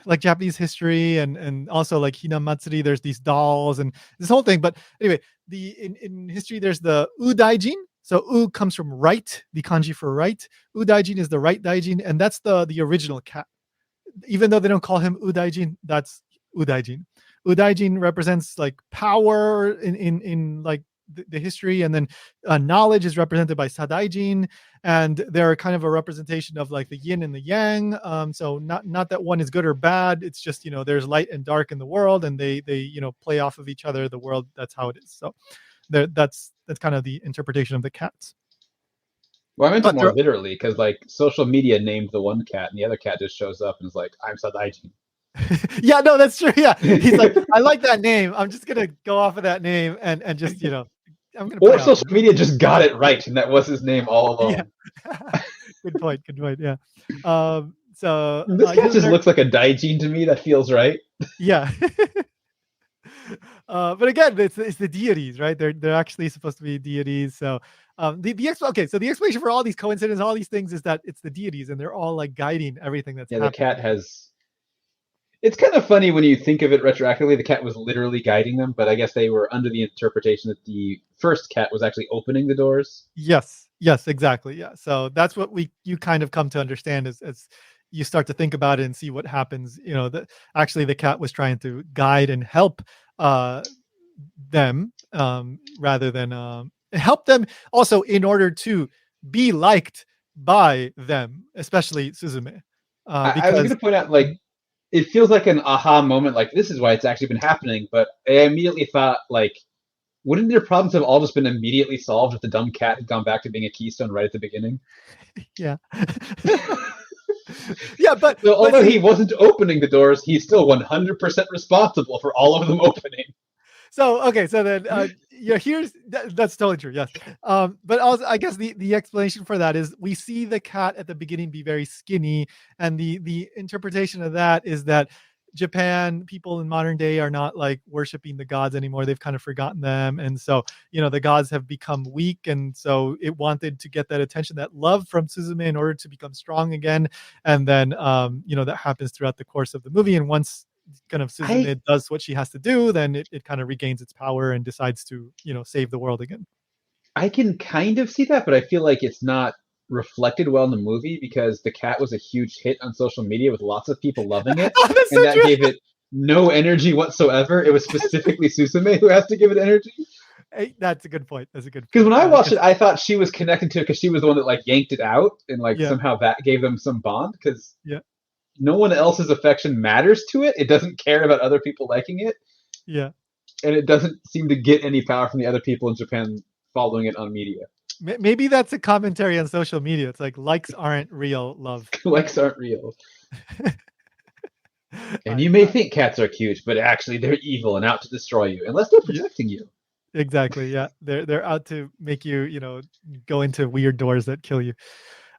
like Japanese history, and also like Hina Matsuri. There's these dolls and this whole thing. But anyway, in history there's the Udaijin. So U comes from right, the kanji for right. Udaijin is the right daijin, and that's the original cat. Even though they don't call him Udaijin, that's Udaijin. Udaijin represents like power in like the history, and then knowledge is represented by Sadaijin, and they're kind of a representation of like the yin and the yang. So not that one is good or bad. It's just there's light and dark in the world, and they play off of each other. The world, that's how it is. So that's kind of the interpretation of the cats. Well, I meant it But more they're literally because like social media named the one cat, and the other cat just shows up and is like, "I'm Sadaijin." yeah, no, that's true. Yeah, he's like, I like that name. I'm just gonna go off of that name and just I'm gonna Or play off of social it. media just got it right, and that was his name all Yeah, along. good point. Good point. Yeah. So This cat just they're looks like a Daijin to me. That feels right. yeah. But again, it's the deities, right? They're actually supposed to be deities. So okay, so the explanation for all these coincidences, all these things, is that it's the deities, and they're all like guiding everything that's Yeah, the happening. cat has. It's kind of funny when you think of it retroactively. The cat was literally guiding them, but I guess they were under the interpretation that the first cat was actually opening the doors. Yes, exactly. Yeah. So that's what you kind of come to understand as you start to think about it and see what happens. That actually the cat was trying to guide and help uh, them, rather than help them also in order to be liked by them, especially Suzume, I was going because to point out, like, it feels like an aha moment, like, this is why it's actually been happening, but I immediately thought, like, wouldn't their problems have all just been immediately solved if the dumb cat had gone back to being a keystone right at the beginning? yeah, yeah, So, but although see, he wasn't opening the doors, he's still 100% responsible for all of them opening. so okay, so then yeah, that's totally true. Yes, but also I guess the explanation for that is we see the cat at the beginning be very skinny, and the interpretation of that is that Japan people in modern day are not like worshiping the gods anymore. They've kind of forgotten them, and so the gods have become weak, and so it wanted to get that attention, that love from Suzume in order to become strong again, and then that happens throughout the course of the movie, and once kind of I Suzume does what she has to do, then it kind of regains its power and decides to, save the world again. I can kind of see that, but I feel like it's not reflected well in the movie because the cat was a huge hit on social media with lots of people loving it, Oh, that's so and that true. gave it no energy whatsoever. It was specifically Suzume who has to give it energy. Hey, that's a good point. That's a good Because point. when I Yeah, watched because it, I thought she was connected to it because she was the one that like yanked it out, and like yeah, somehow that gave them some bond. Because yeah, no one else's affection matters to it. It doesn't care about other people liking it, yeah. and it doesn't seem to get any power from the other people in Japan following it on media. Maybe that's a commentary on social media. It's like likes aren't real love. Likes aren't real. And I, you may think cats are cute, but actually they're evil and out to destroy you, unless they're yeah, protecting you. exactly. Yeah, they're out to make you, go into weird doors that kill you.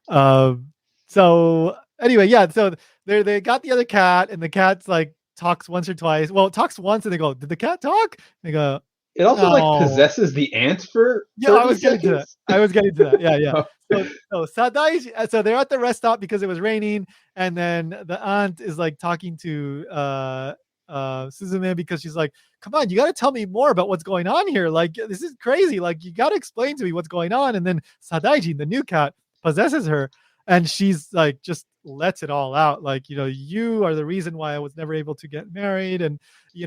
Um, so anyway, yeah, so they got the other cat, and the cat's like talks once or twice. Well, it talks once, and they go, "Did the cat talk?" They go, It also like "No." possesses the ant for Yeah, I 30 was getting to that. seconds. I was getting to that. Yeah, yeah. So Okay. so Sadai, so they're at the rest stop because it was raining, and then the aunt is like talking to Suzume because she's like, "Come on, you got to tell me more about what's going on here. Like this is crazy. Like you got to explain to me what's going on." And then Sadaiji, the new cat, possesses her, and she's like just lets it all out. Like you are the reason why I was never able to get married, and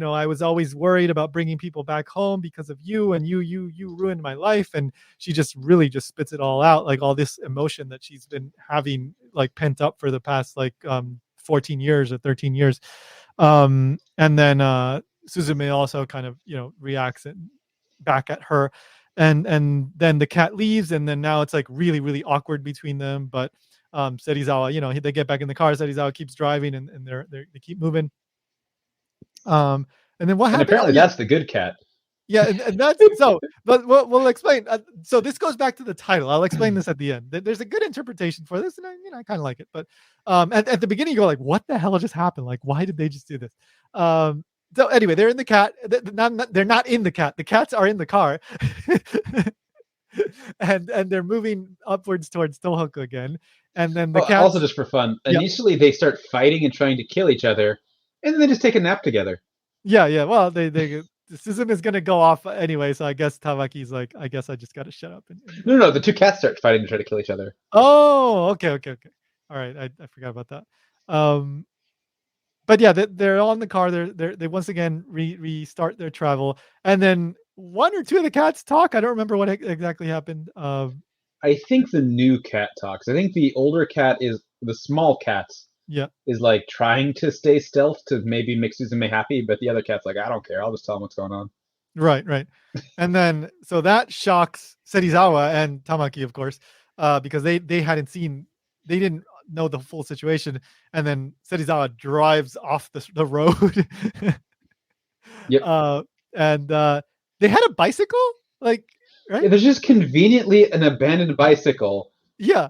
I was always worried about bringing people back home because of you, and you ruined my life. And she just really just spits it all out, like all this emotion that she's been having like pent up for the past like 14 years or 13 years. And then Suzume also kind of reacts back at her, and then the cat leaves, and then now it's like really really awkward between them. But Serizawa, they get back in the car. Serizawa keeps driving, and they keep moving. um and then what And happened? Oh apparently yeah, that's the good cat. yeah, and that's so. But we'll explain. So this goes back to the title. I'll explain this at the end. There's a good interpretation for this, and I kind of like it. But at the beginning, you go like, "What the hell just happened? Like, why did they just do this?" Um, so anyway, they're in the cat. They're not in the cat. The cats are in the car, and they're moving upwards towards Tohoku again. And then the Oh, also cats, just for fun, yeah, initially they start fighting and trying to kill each other, and then they just take a nap together. yeah, yeah. Well, they Suzume is gonna go off anyway, so I guess Tamaki's like, I guess I just gotta shut up and No, no, no, the two cats start fighting and try to kill each other. Oh, okay, okay, okay. All right, I forgot about that. Um, but yeah, they're all in the car. They once again restart their travel, and then one or two of the cats talk. I don't remember what exactly happened. I think the new cat talks. I think the older cat is the small cat Yeah, is like trying to stay stealth to maybe make Suzume happy, but the other cat's like, I don't care. I'll just tell him what's going on. right, right. And then so that shocks Serizawa and Tamaki, of course, because they hadn't seen, they didn't know the full situation, and then Serizawa drives off the road. Yep. uh, and they had a bicycle, like, Yeah, right? there's just conveniently an abandoned bicycle, Yeah,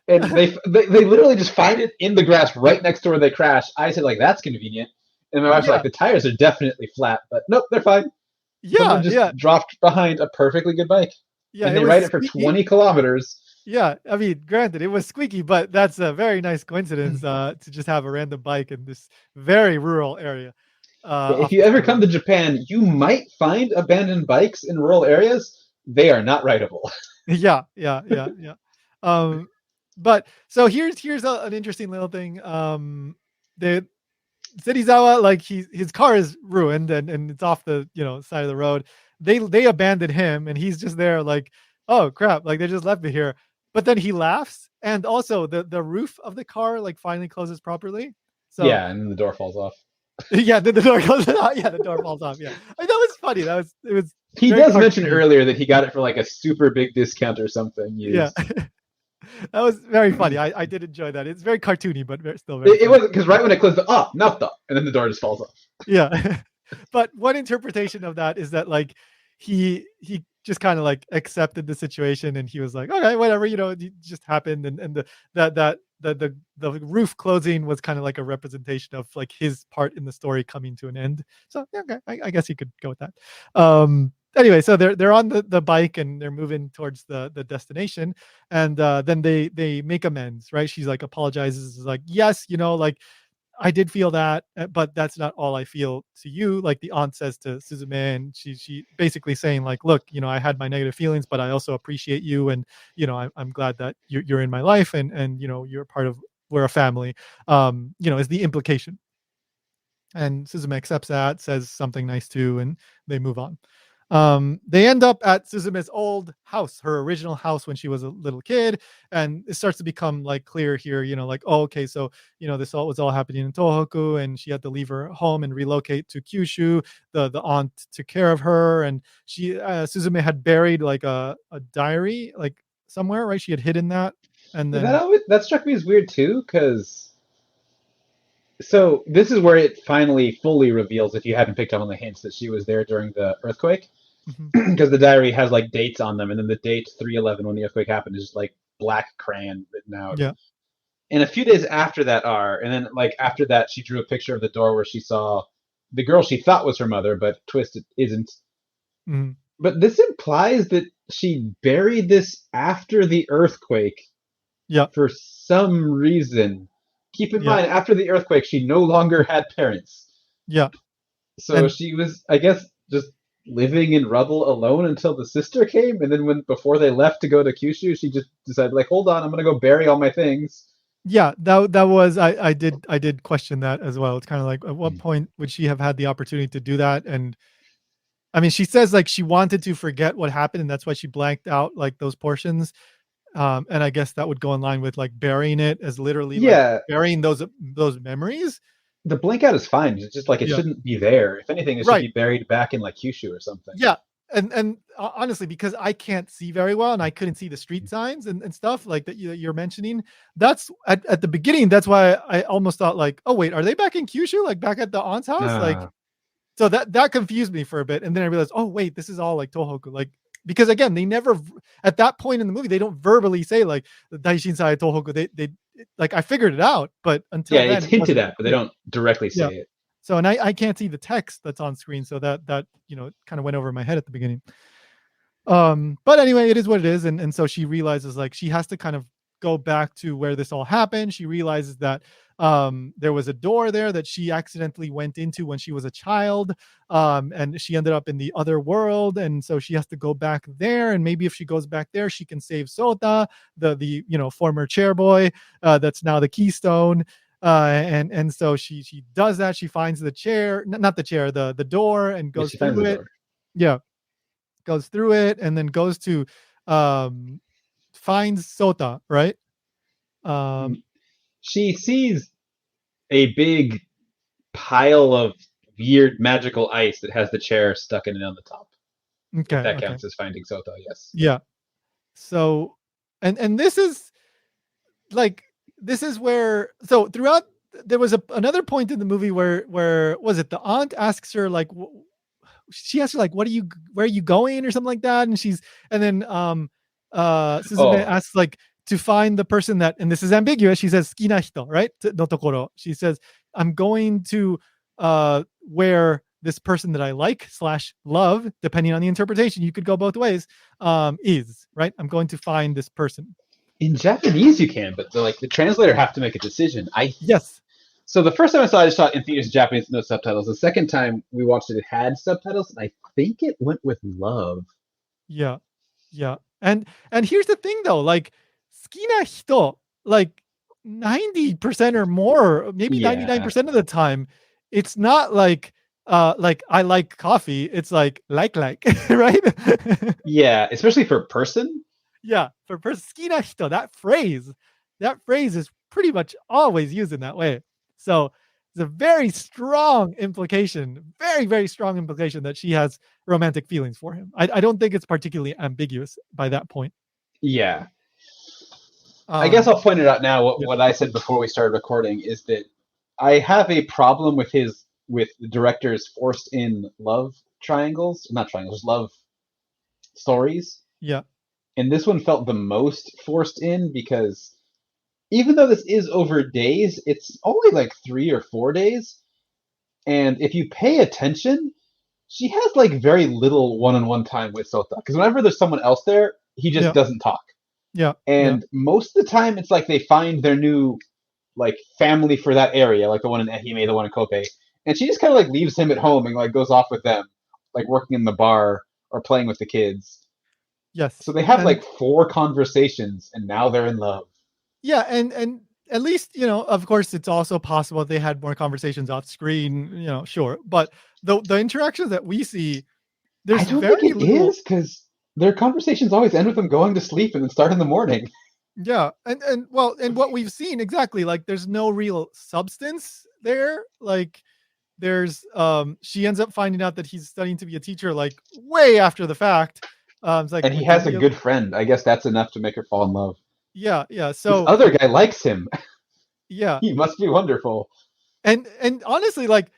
and they literally just find it in the grass right next to where they crash. I said like that's convenient, and my wife's like yeah, the tires are definitely flat, but nope, they're fine. Someone yeah, just yeah, dropped behind a perfectly good bike, yeah. and It they was ride it for squeaky. 20 kilometers. Yeah, I mean, granted, it was squeaky, but that's a very nice coincidence to just have a random bike in this very rural area Yeah, if off you the side ever of the come road. to Japan, you might find abandoned bikes in rural areas. They are not rideable. Yeah, yeah, yeah, yeah. Um, but so here's an interesting little thing. The Serizawa, like his car is ruined, and it's off the side of the road. They abandoned him, and he's just there like, oh crap, like they just left me here. But then he laughs, and also the roof of the car like finally closes properly. So Yeah, and then the door falls off. yeah, the door closes out. Yeah, the door falls off. Yeah, I mean, that was funny. It was He very does mention cartoony. earlier that he got it for like a super big discount or something Yeah, used. that was very funny. I did enjoy that. It's very cartoony, but still very It funny. wasn't because right when it closed, Napta, and then the door just falls off. Yeah. But one interpretation of that is that like he just kind of like accepted the situation, and he was like, okay, whatever, it just happened. And the roof closing was kind of like a representation of like his part in the story coming to an end. So yeah, okay, I guess you could go with that. Anyway, so they're on the bike, and they're moving towards the destination, and then they make amends, right? She's like apologizes, is like, yes, like I did feel that, but that's not all I feel to you. Like the aunt says to Suzume, and she basically saying like, look, I had my negative feelings, but I also appreciate you, and I'm glad that you're in my life, and you're part of we're a family. Is the implication, and Suzume accepts that, says something nice too, and they move on. They end up at Suzume's old house, her original house when she was a little kid, and it starts to become like clear here, like, oh, okay, so this all was all happening in Tohoku, and she had to leave her home and relocate to Kyushu. The aunt took care of her, and she Suzume had buried like a diary like somewhere, right? She had hidden that, and then That struck me as weird too, because so this is where it finally fully reveals, if you hadn't picked up on the hints, that she was there during the earthquake, mhm, because the diary has like dates on them, and then the date 3/11 when the earthquake happened is just like black crayon written out. yeah, And a few days after that are, and then like after that, she drew a picture of the door where she saw the girl she thought was her mother, but twist it isn't. mhm, But this implies that she buried this after the earthquake yeah, for some reason. Keep in yeah, mind, after the earthquake, she no longer had parents. yeah, So and she was, I guess, just living in rubble alone until the sister came. And then before they left to go to Kyushu, she just decided, like, hold on, I'm going to go bury all my things. yeah, that was I did question that as well. It's kind of like, at what point would she have had the opportunity to do that? And I mean, she says like she wanted to forget what happened, and that's why she blanked out like those portions. And I guess that would go in line with like burying it as literally like Yeah, burying those memories. the blink out is fine. It's just like it Yeah, shouldn't be there. If anything, it should right. be buried back in like Kyushu or something. Yeah, and honestly, because I can't see very well, and I couldn't see the street signs and stuff like that you're mentioning. That's at the beginning. That's why I almost thought like, oh wait, are they back in Kyushu? Like back at the aunt's house? Like Uh, so that confused me for a bit, and then I realized, oh wait, this is all like Tohoku. Like because again, they never at that point in the movie they don't verbally say like the Daishinsai Tohoku. They like I figured it out, but yeah, until it's then it hinted wasn't at, but they clear. don't directly Yeah. say it. So and I can't see the text that's on screen, so that kind of went over my head at the beginning. But anyway, it is what it is, and so she realizes like she has to kind of go back to where this all happened. She realizes that there was a door there that she accidentally went into when she was a child, and she ended up in the other world, and so she has to go back there, and maybe if she goes back there she can save Sota, the former chairboy, that's now the Keystone. And so she does that. She finds the chair, not the chair, the door, and Yeah, goes she finds through the it. door. Yeah, goes through it, and then goes to um finds Sota, right? Um She sees a big pile of weird magical ice that has the chair stuck in it on the top. If okay, that okay. counts as finding Soto, yes. Yeah. So and this is like this is where so throughout there was another point in the movie where was it the aunt asks her like she asks her like what are you where are you going or something like that, and she's and then Suzume Oh, asks like to find the person that, and this is ambiguous, she says skina hito, right? No tokoro, she says I'm going to where this person that I like slash love, depending on the interpretation, you could go both ways, is right. I'm going to find this person. in Japanese you can, but the translator have to make a decision. I Yes. So the first time I saw it, I saw it in theaters in Japanese, no subtitles. The second time we watched it, it had subtitles, and I think it went with love. Yeah. Yeah. And here's the thing though, like skina hito, like 90% or more, maybe Yeah, 99% of the time, it's not like I like coffee, it's like, right? yeah, especially for a person. Yeah, for skina hito, that phrase is pretty much always used in that way. So it's a very strong implication, very, very strong implication that she has romantic feelings for him. I don't think it's particularly ambiguous by that point. Yeah, I guess Um, I'll point it out now. What yeah, what I said before we started recording is that I have a problem with the director's forced in love triangles, not triangles, love stories, yeah, and this one felt the most forced in because even though this is over days, it's only like 3 or 4 days. And if you pay attention, she has like very little one-on-one time with Sota. Because whenever there's someone else there, he just yeah, doesn't talk. yeah, yeah, And most of the time, it's like they find their new like family for that area, like the one in Ehime, the one in Kobe, and she just kind of like leaves him at home and like goes off with them, like working in the bar or playing with the kids. So Yes. they have And like 4 conversations, and now they're in love. yeah, and at least, of course, it's also possible they had more conversations off screen, sure. But the interactions that we see, I there's don't think very it little. is because their conversations always end with them going to sleep and then start in the morning. Yeah, and well, and what we've seen exactly, like there's no real substance there. Like there's she ends up finding out that he's studying to be a teacher like way after the fact. It's like And he with the has a real. good friend. I guess that's enough to make her fall in love. Yeah, yeah. This So other guy likes him. yeah. He must be wonderful. And honestly, like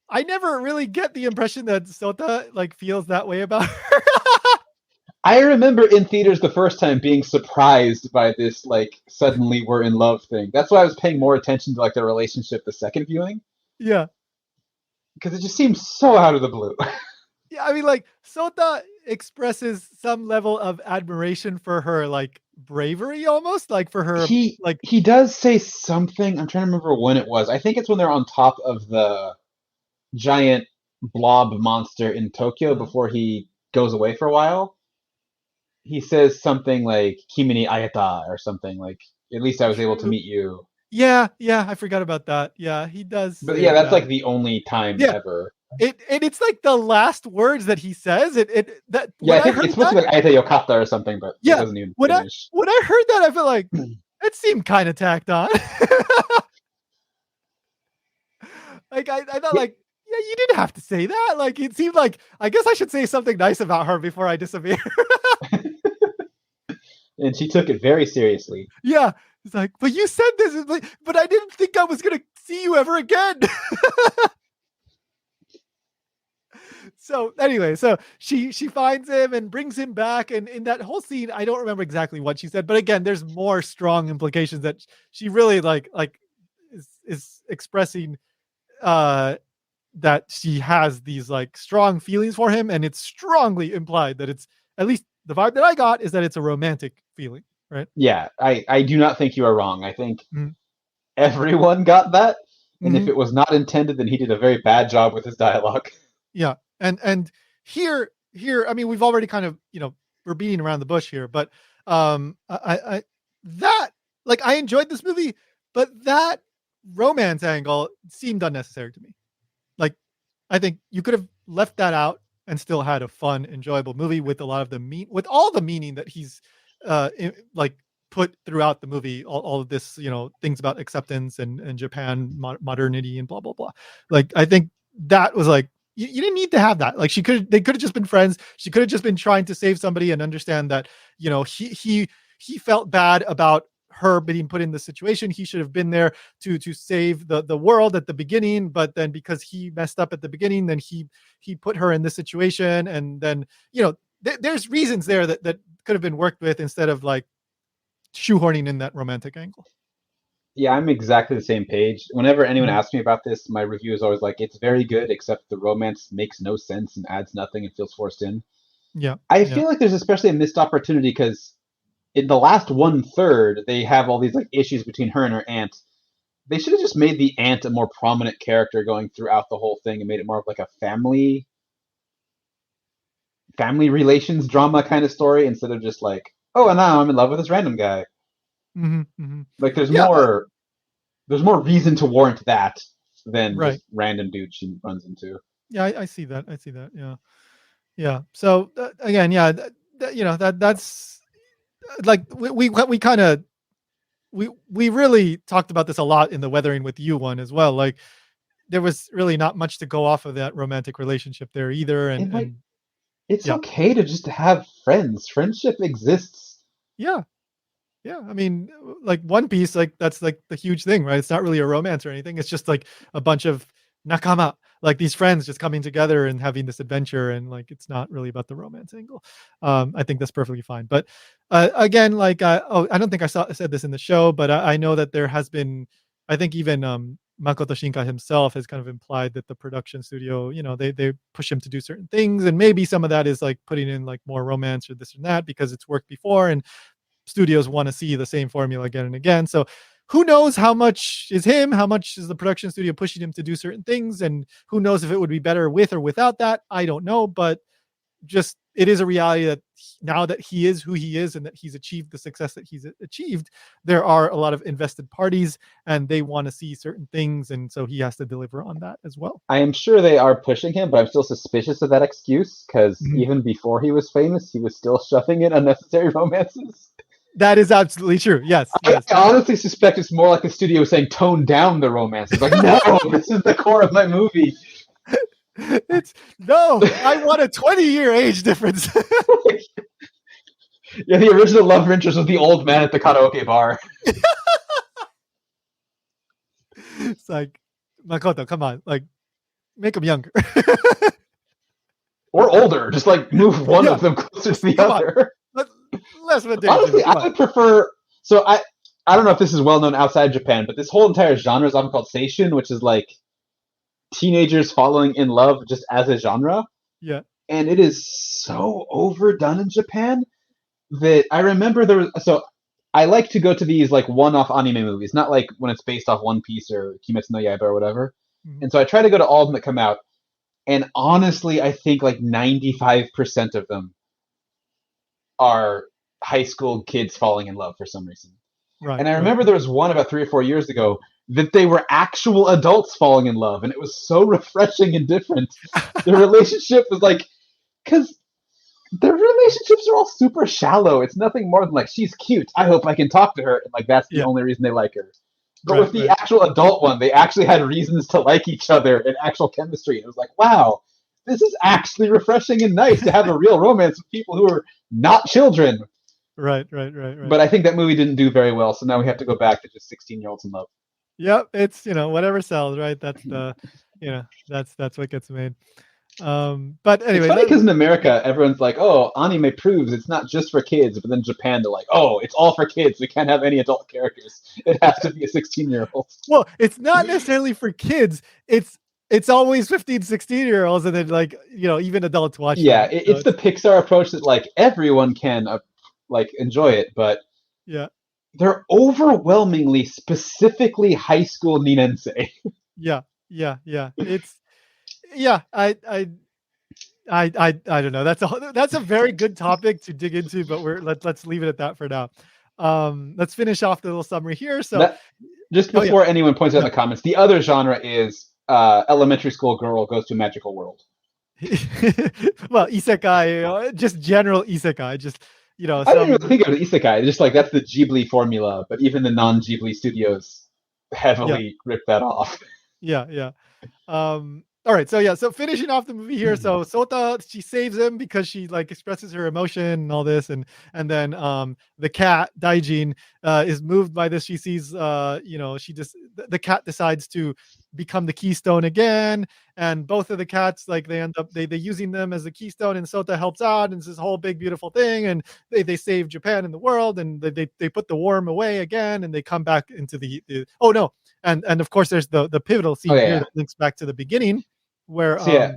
I never really get the impression that Sota like feels that way about her. I remember in theaters the first time being surprised by this like suddenly we're in love thing. That's why I was paying more attention to like their relationship the second viewing Yeah. because it just seems so out of the blue. Yeah, I mean, like Sota expresses some level of admiration for her like bravery almost, like for her he like he does say something. I'm trying to remember when it was. I think it's when they're on top of the giant blob monster in Tokyo uh, before he goes away for a while. He says something like "Kimi ni ayata" or something like "At least I was able to true. meet you." Yeah, yeah, I forgot about that. Yeah, he does But yeah, say that's that. like the only time Yeah, ever. and it's like the last words that he says. It that Yeah, when I I think heard it's supposed that, to be like "Ayata yokata" or something, but it yeah, doesn't even when I finish. when I heard that, I felt like it seemed kind of tacked on. Like I thought, Yeah, like, yeah, you didn't have to say that. Like it seemed like I guess I should say something nice about her before I disappear. and she took it very seriously. Yeah, it's like, but you said this, but I didn't think I was gonna see you ever again. So anyway, so she finds him and brings him back, and in that whole scene, I don't remember exactly what she said, but again, there's more strong implications that she really like is expressing uh that she has these like strong feelings for him, and it's strongly implied that it's at least the vibe that I got is that it's a romantic feeling, right? Yeah, I do not think you are wrong. I think Mm-hmm. everyone got that, and if Mm-hmm. it was not intended, then he did a very bad job with his dialogue. Yeah, and here, I mean, we've already kind of we're beating around the bush here, but I that like I enjoyed this movie, but that romance angle seemed unnecessary to me. Like I think you could have left that out and still had a fun, enjoyable movie with a lot of with all the meaning that he's like put throughout the movie, all of this, things about acceptance and Japan modernity and blah blah blah. Like I think that was like you didn't need to have that. Like they could have just been friends. She could have just been trying to save somebody and understand that he felt bad about her being put in the situation. He should have been there to save the world at the beginning, but then because he messed up at the beginning, then he put her in this situation, and then there's reasons there that could have been worked with instead of like shoehorning in that romantic angle. Yeah, I'm exactly the same page. Whenever anyone Mhm. asks me about this, my review is always like, it's very good, except the romance makes no sense and adds nothing and feels forced in. Yeah, I yeah. feel like there's especially a missed opportunity because in the last 1/3, they have all these like issues between her and her aunt. They should have just made the aunt a more prominent character going throughout the whole thing and made it more of like a family relations drama kind of story instead of just like, oh, and now I'm in love with this random guy. Hmm, hmm. Like Yeah, there's more reason to warrant that than right. just random dude she runs into. Yeah, I see that. I see that. Yeah, yeah. So again, yeah, that's like we kind of we really talked about this a lot in the Weathering with You one as well. Like there was really not much to go off of that romantic relationship there either, and And like, and it's yeah, okay to just have friends. Friendship exists. yeah, yeah. I mean, like One Piece, like that's like the huge thing, right? It's not really a romance or anything. It's just like a bunch of nakama, like these friends just coming together and having this adventure, and like it's not really about the romance angle. I think that's perfectly fine. But again, like I don't think said this in the show, but I know that there has been, I think even Makoto Shinkai himself has kind of implied that the production studio, they push him to do certain things, and maybe some of that is like putting in like more romance or this and that because it's worked before, and studios want to see the same formula again and again. So who knows how much is him, how much is the production studio pushing him to do certain things, and who knows if it would be better with or without that. I don't know, but just it is a reality that now that he is who he is and that he's achieved the success that he's achieved, there are a lot of invested parties and they want to see certain things, and so he has to deliver on that as well. I am sure they are pushing him, but I'm still suspicious of that excuse because Mhm. even before he was famous, he was still shoving in unnecessary romances. That is absolutely true. Yes, I yes. honestly suspect it's more like the studio saying tone down the romances. Like, no, this is the core of my movie. It's no, I want a 20-year age difference. Yeah, the original love interest was the old man at the karaoke bar. It's like, Makoto, come on, like, make him younger. Or older. Just like move one Yeah, of them closer to just the come on. other. Let, less of a day, Jimmy. Honestly, Come I on. would prefer. So I don't know if this is well known outside Japan, but this whole entire genre is often called seishun, which is like teenagers falling in love just as a genre. Yeah. And it is so overdone in Japan that I remember there was. So I like to go to these like one-off anime movies, not like when it's based off One Piece or Kimetsu no Yaiba or whatever. Mhm. And so I try to go to all of them that come out. And honestly, I think like 95% of them are high school kids falling in love for some reason. Right, And I right. remember there was one about 3 or 4 years ago that they were actual adults falling in love, and it was so refreshing and different. Their relationship was like, because their relationships are all super shallow. It's nothing more than like, she's cute. I hope I can talk to her. And like, that's the Yeah. only reason they like her. But Right, with the right. actual adult one, they actually had reasons to like each other and actual chemistry. It was like, wow, this is actually refreshing and nice to have a real romance with people who are not children. Right, right, right, right. But I think that movie didn't do very well, so now we have to go back to just 16-year-olds in love. Yep, it's, whatever sells, right? That's the, that's what gets made. But It's anyway, funny because in America, everyone's like, "Oh, anime proves it's not just for kids," but then Japan, they're like, "Oh, it's all for kids. We can't have any adult characters. It has to be a 16-year-old." well, it's not necessarily for kids. It's always 15, 16-year-olds and then like, even adults watch Yeah, that. So it's the Pixar approach that like everyone can like enjoy it, but yeah, they're overwhelmingly specifically high school ninensei. yeah, yeah, yeah. It's yeah, I don't know. That's a very good topic to dig into, but let's leave it at that for now. Let's finish off the little summary here. So, That just oh yeah, before anyone points out in yeah. the comments, the other genre is elementary school girl goes to a magical world. Well, isekai, just general isekai, just I didn't some really think of it as isekai. Just like that's the Ghibli formula, but even the non-Ghibli studios yeah, heavily rip that off. yeah, yeah. All right, so yeah, so finishing off the movie here. So Sota, she saves him because she like expresses her emotion and all this, and then the cat Daijin is moved by this. She sees she just the cat decides to become the keystone again, and both of the cats like they end up they using them as the keystone, and Sota helps out, and it's this whole big beautiful thing, and they save Japan and the world, and they put the worm away again, and they come back into the oh no, and of course there's the pivotal Oh scene here yeah. that links back to the beginning where So yeah,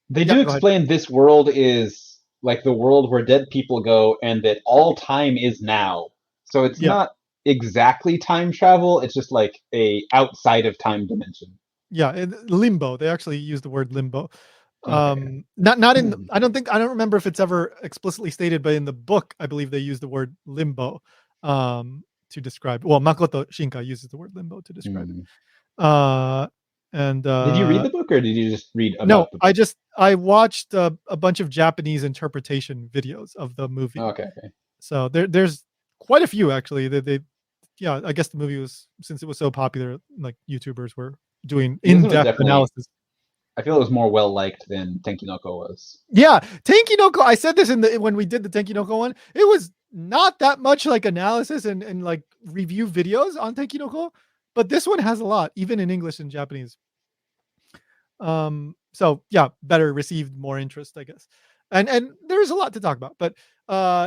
they yeah, do go ahead. explain this world is like the world where dead people go, and that all time is now. So it's Yeah, not exactly time travel. It's just like a outside of time dimension. yeah, and limbo. They actually use the word limbo. Okay. Not in I don't remember if it's ever explicitly stated, but in the book, I believe they use the word limbo to describe. Well, Makoto Shinkai uses the word limbo to describe it. Mm. Uh and Did you read the book, or did you just read no, about the book? I watched a bunch of Japanese interpretation videos of the movie. Okay. Okay. So there's quite a few actually. They yeah, I guess the movie was since it was so popular, like YouTubers were doing This one was in-depth definitely. analysis. I feel it was more well liked than Tenkinoko was. Yeah, Tenkinoko. I said this in the when we did the Tenkinoko one. It was not that much like analysis and like review videos on Tenkinoko, but this one has a lot, even in English and Japanese. So yeah, better received more interest, I guess. And there's a lot to talk about, but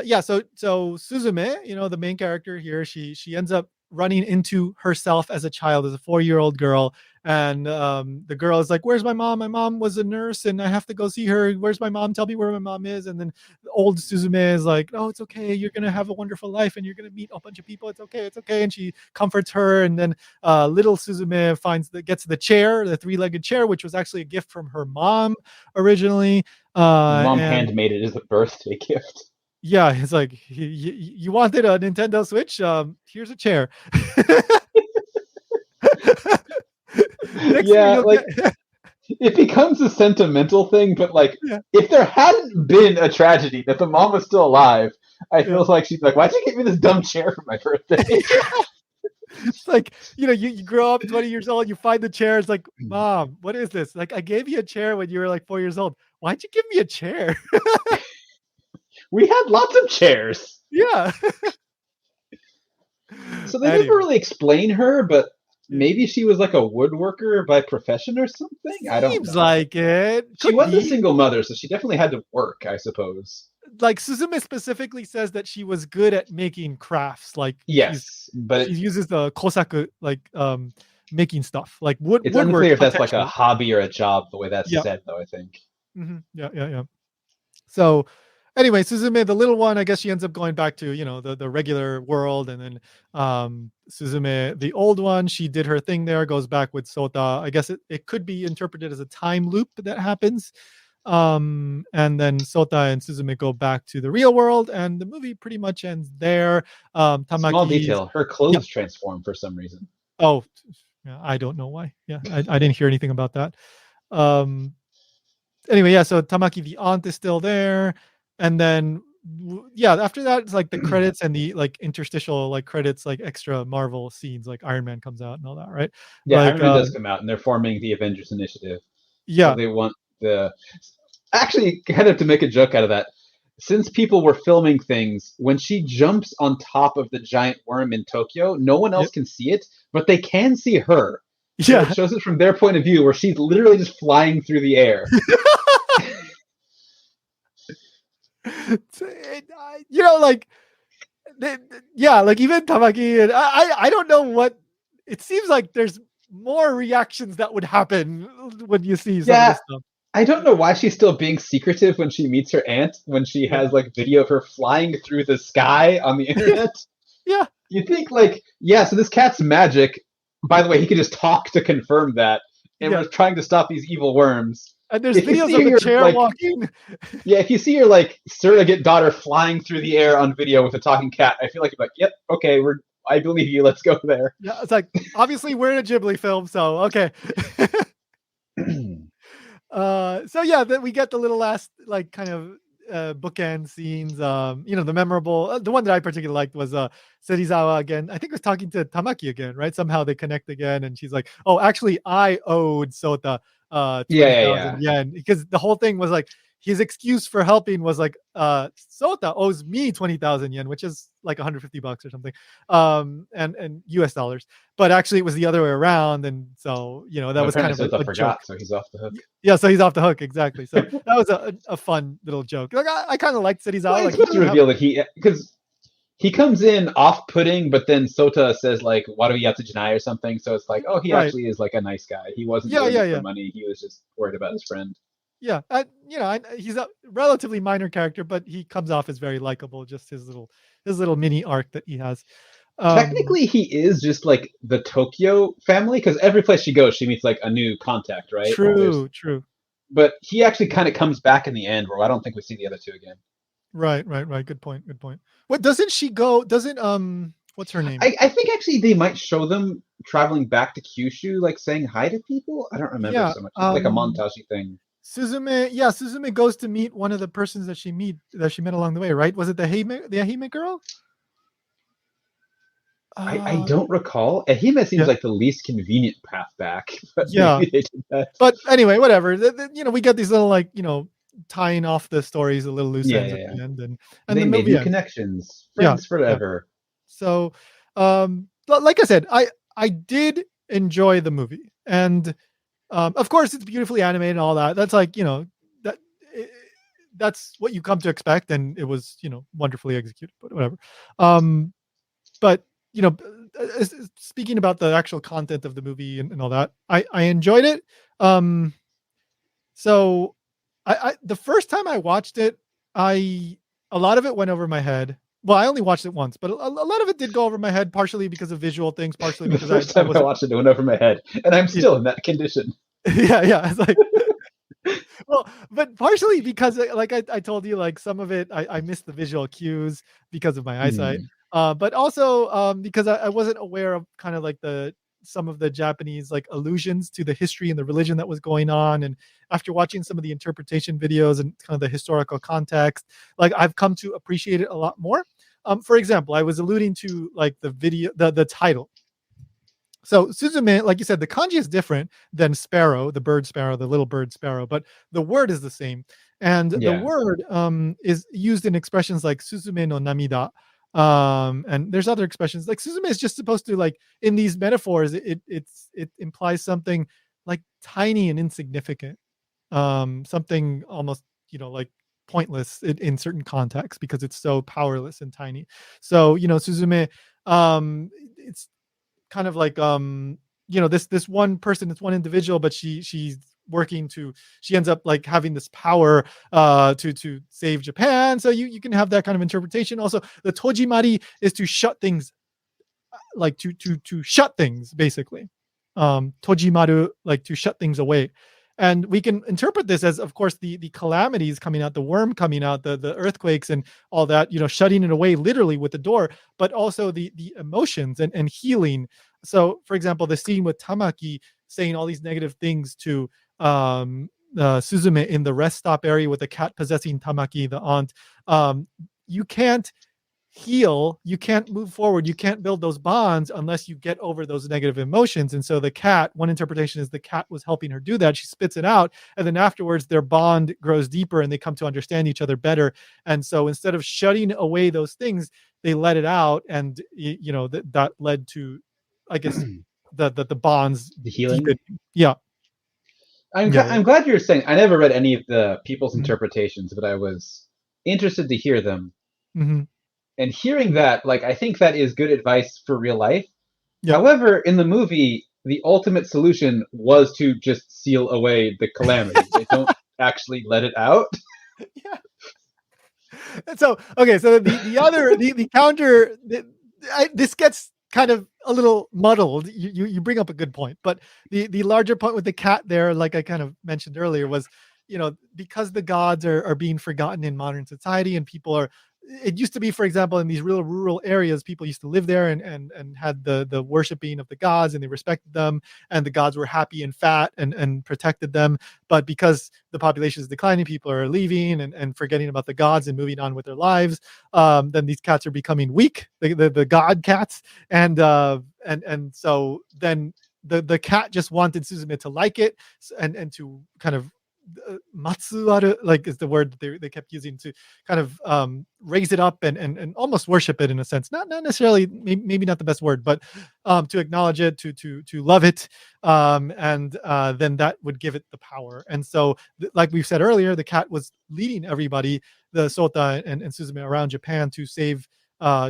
yeah, so Suzume, the main character here, she ends up running into herself as a child, as a 4-year-old girl. And the girl is like, "Where's my mom? My mom was a nurse, and I have to go see her. Where's my mom? Tell me where my mom is." And then the old Suzume is like, "Oh, it's okay. You're gonna have a wonderful life, and you're gonna meet a bunch of people. It's okay. It's okay." And she comforts her. And then little Suzume gets the chair, the 3-legged chair, which was actually a gift from her mom originally. His mom And handmade it as a birthday gift. yeah, it's like, you wanted a Nintendo Switch? Here's a chair. Next year Yeah, you'll like get it becomes a sentimental thing, but like yeah, if there hadn't been a tragedy that the mom was still alive, I yeah. feel like she'd be like, "Why'd you give me this dumb chair for my birthday?" It's like, you grow up 20 years old, you find the chair, it's like, "Mom, what is this? Like, I gave you a chair when you were like 4 years old. Why'd you give me a chair?" We had lots of chairs. Yeah. So they never Anyway, really explain her, but yeah. maybe she was like a woodworker by profession or something? I don't Seems know. like it. She Could was a be. single mother, so she definitely had to work, I suppose. Like, Suzume specifically says that she was good at making crafts, like, Yes, she but uses the kosaku, like, making stuff, like it's woodwork unclear if that's like a potentially. hobby or a job the way that's Yeah. said, though, I think. Yeah, yeah, yeah. So, anyway, Suzume, the little one, I guess she ends up going back to, the regular world. And then Suzume, the old one, she did her thing there, goes back with Sota. I guess it could be interpreted as a time loop that happens. And then Sota and Suzume go back to the real world, and the movie pretty much ends there. Small Tamaki's detail, her Yeah. clothes transform for some reason. Oh, yeah, I don't know why. Yeah, I didn't hear anything about that. Um, anyway, yeah, so Tamaki the aunt is still there. And then yeah, after that it's like the credits and the like interstitial like credits, like extra Marvel scenes, like Iron Man comes out and all that, right? Yeah, Like Iron Man does come out, and they're forming the Avengers Initiative. So yeah. they want the. Actually, kind of to make a joke out of that, since people were filming things, when she jumps on top of the giant worm in Tokyo, no one Yeah. else can see it, but they can see her. So it Yeah. shows it from their point of view, where she's literally just flying through the air. Like yeah, like even Tamaki and I don't know what it seems like there's more reactions that would happen when you see some of Yeah, this stuff. I don't know why she's still being secretive when she meets her aunt, when she Yeah. has like video of her flying through the sky on the internet. Yeah. You think like, yeah, so this cat's magic. By the way, he could just talk to confirm that, and Yeah. we're trying to stop these evil worms. And there's If you videos see of the your chair like, walking. yeah, if you see your like surrogate daughter flying through the air on video with a talking cat, I feel like you're like, yep, okay, I believe you. Let's go there. Yeah, it's like obviously we're in a Ghibli film, so okay. So yeah, then we get the little last like kind of bookend scenes. The memorable, the one that I particularly liked was Serizawa again. I think was talking to Tamaki again, right? Somehow they connect again, and she's like, "Oh, actually, I owed Sota Yeah, yeah, 20,000 yeah. yen," because the whole thing was like his excuse for helping was like, Sota owes me 20,000 yen, which is like 150 bucks or something, and US dollars. But actually, it was the other way around, and so that Well, was kind apparently of Sota a joke. forgot, so he's off the hook. Yeah, so he's off the hook, exactly. So that was a fun little joke. Like I kind of liked Well, Serizawa. it's Like he supposed to didn't have reveal that because he comes in off-putting, but then Sota says like, "What do we have to deny?" or something. So it's like, oh, he right. actually is like a nice guy. He wasn't Yeah, doing yeah, it for yeah, money. He was just worried about his friend. yeah. He's a relatively minor character, but he comes off as very likable. Just his little mini arc that he has. Um, Technically, he is just like the Tokyo family because every place she goes, she meets like a new contact, right? true, true. But he actually kind of comes back in the end, where I don't think we see the other two again. Right, right, right. Good point. Good point. What doesn't she go? Doesn't what's her name? I think actually they might show them traveling back to Kyushu, like saying hi to people. I don't remember Yeah. so much. It's like a montage thing. Suzume, yeah, Suzume goes to meet one of the persons that she met along the way, right? Was it the Hime girl? I Uh, don't recall. Ehime seems yeah, like the least convenient path back, but yeah. maybe they did that. But anyway, whatever. We get these little like tying off the stories, the little loose Yeah, ends yeah, at yeah. the end, and the They made movie new ends. connections, Yeah, friends yeah. forever. So, like I said, I did enjoy the movie, and of course it's beautifully animated and all that. That's like that. i- That's what you come to expect, and it was wonderfully executed. But whatever. But speaking about the actual content of the movie and all that, I enjoyed it. Um, so I the first time I watched it, I a lot of it went over my head. Well, I only watched it once, but a lot of it did go over my head, partially because of visual things, partially The because first I time I wasn't. watched it, it went over my head, and I'm Yeah, still in that condition. yeah, yeah. It's like, well, but partially because like I told you, like some of it I missed the visual cues because of my eyesight. Hmm. But also because I wasn't aware of kind of like the some of the Japanese like allusions to the history and the religion that was going on. And after watching some of the interpretation videos and kind of the historical context, like I've come to appreciate it a lot more. For example, I was alluding to like the video, the title. So Suzume, like you said, the kanji is different than sparrow, the bird sparrow, the little bird sparrow, but the word is the same. And the Yeah. word is used in expressions like Suzume no namida. And there's other expressions like Suzume is just supposed to like in these metaphors, it implies something like tiny and insignificant, something almost like pointless in certain contexts because it's so powerless and tiny. So Suzume, it's kind of like this one person, it's one individual, but she's working to she ends up like having this power to save Japan. So you can have that kind of interpretation. Also, the Tojimari is to shut things, like to shut things basically. Tojimaru, like to shut things away. And we can interpret this as, of course, the calamities coming out, the worm coming out, the earthquakes and all that, shutting it away literally with the door, but also the emotions and healing. So, for example, the scene with Tamaki saying all these negative things to Suzume in the rest stop area with the cat possessing Tamaki, the aunt. Um, you can't heal, you can't move forward, you can't build those bonds unless you get over those negative emotions. And so the cat, one interpretation is the cat was helping her do that. She spits it out, and then afterwards their bond grows deeper and they come to understand each other better. And so instead of shutting away those things, they let it out, and that led to, I guess, the bonds The healing. deepening. Yeah, yeah, yeah. I'm glad you're saying. I never read any of the people's Mhm. interpretations, but I was interested to hear them. Mhm. And hearing that, like, I think that is good advice for real life. Yeah. However, in the movie, the ultimate solution was to just seal away the calamity. They don't actually let it out. Yeah. And so okay, so the other the counter, this gets kind of a little muddled. You bring up a good point, but the larger point with the cat there, like I kind of mentioned earlier, was because the gods are being forgotten in modern society and people are. It used to be, for example, in these real rural areas, people used to live there and had the worshiping of the gods and they respected them, and the gods were happy and fat and protected them. But because the population is declining, people are leaving and forgetting about the gods and moving on with their lives. Then these cats are becoming weak, the god cats, and so then the cat just wanted Suzume to like it and to kind of matsuwaru, like is the word that they kept using to kind of raise it up and almost worship it in a sense, not necessarily, maybe not the best word, but to acknowledge it, to love it, and then that would give it the power. And so like we've said earlier, the cat was leading everybody, the Sota and Suzume, around Japan to save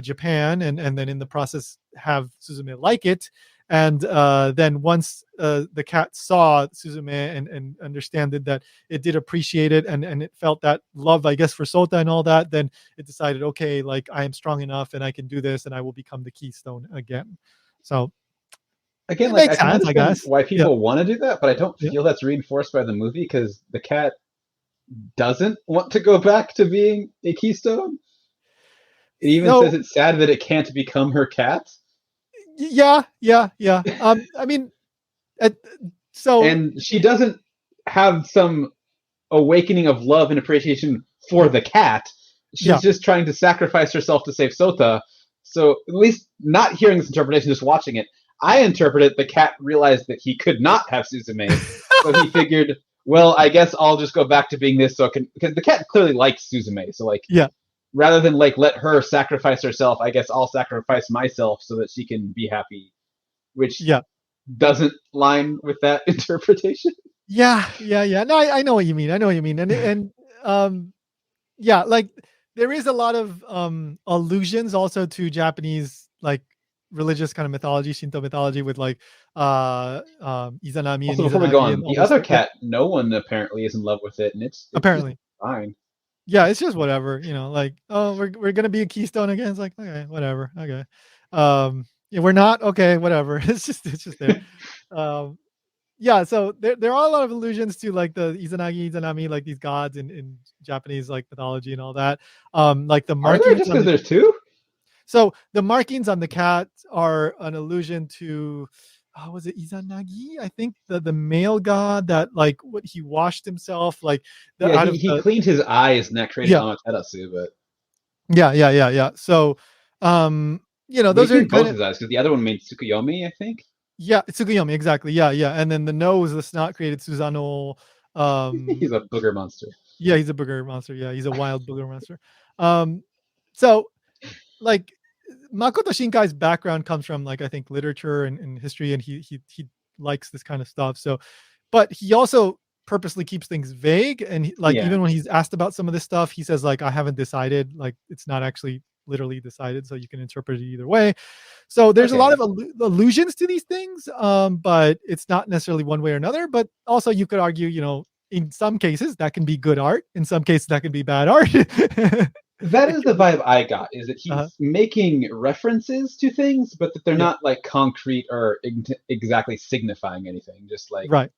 Japan, and then in the process have Suzume like it. And then once the cat saw Suzume and understood that it did appreciate it, and it felt that love, I guess, for Sota and all that, then it decided, okay, like I am strong enough and I can do this and I will become the keystone again. So Again, it like I makes can sense, I understand guess. why Yeah, people want to do that, but I don't yeah. feel that's reinforced by the movie because the cat doesn't want to go back to being a keystone. It even says So it's sad that it can't become her cat. yeah, yeah, yeah. I mean, uh, so And she doesn't have some awakening of love and appreciation for the cat. yeah, She's just trying to sacrifice herself to save Sota. So at least not hearing this interpretation, just watching it, I interpret it the cat realized that he could not have Suzume, so he figured, well, I guess I'll just go back to being this so I can, because the cat clearly likes Suzume. So like yeah, rather than like let her sacrifice herself, I guess I'll sacrifice myself so that she can be happy, which yeah. doesn't line with that interpretation. Yeah, yeah, yeah. No, I know what you mean. I know what you mean. And um yeah, like there is a lot of allusions also to Japanese like religious kind of mythology, Shinto mythology with like Izanami and Also, before we go Izanagi and on, all the this other stuff. Yeah, cat, no one apparently is in love with it, and it's just apparently. fine. Yeah, it's just whatever, like, oh, we're gonna be a keystone again. It's like, okay, whatever, okay. Yeah, we're not okay, whatever. It's just there. Um, yeah, so there are a lot of allusions to like the Izanagi, Izanami, like these gods in Japanese like mythology and all that. Like the Are there markings just on because the there's two? so the markings on the cat are an allusion to was it Izanagi? I think the male god that like what he washed himself like the Yeah, out he of he the cleaned his eyes and that created yeah Amaterasu, but yeah. So um but he those are cleaned kind both of his eyes because the other one made Tsukuyomi, I think. yeah, Tsukuyomi, exactly. Yeah. And then the nose, the snot created Susanoo. He's a booger monster. Yeah, he's a booger monster. Yeah, he's a wild booger monster. Um, so like Makoto Shinkai's background comes from like I think literature and history, and he likes this kind of stuff. So, but he also purposely keeps things vague, and like Yeah. even when he's asked about some of this stuff, he says like I haven't decided, like it's not actually literally decided, so you can interpret it either way. So there's a lot Okay. of allusions to these things, but it's not necessarily one way or another. But also, you could argue, in some cases that can be good art. In some cases that can be bad art. That It is the can be, vibe I got, is that uh, he's making references to things, but that they're yeah, not like concrete or exactly signifying anything. Just like right.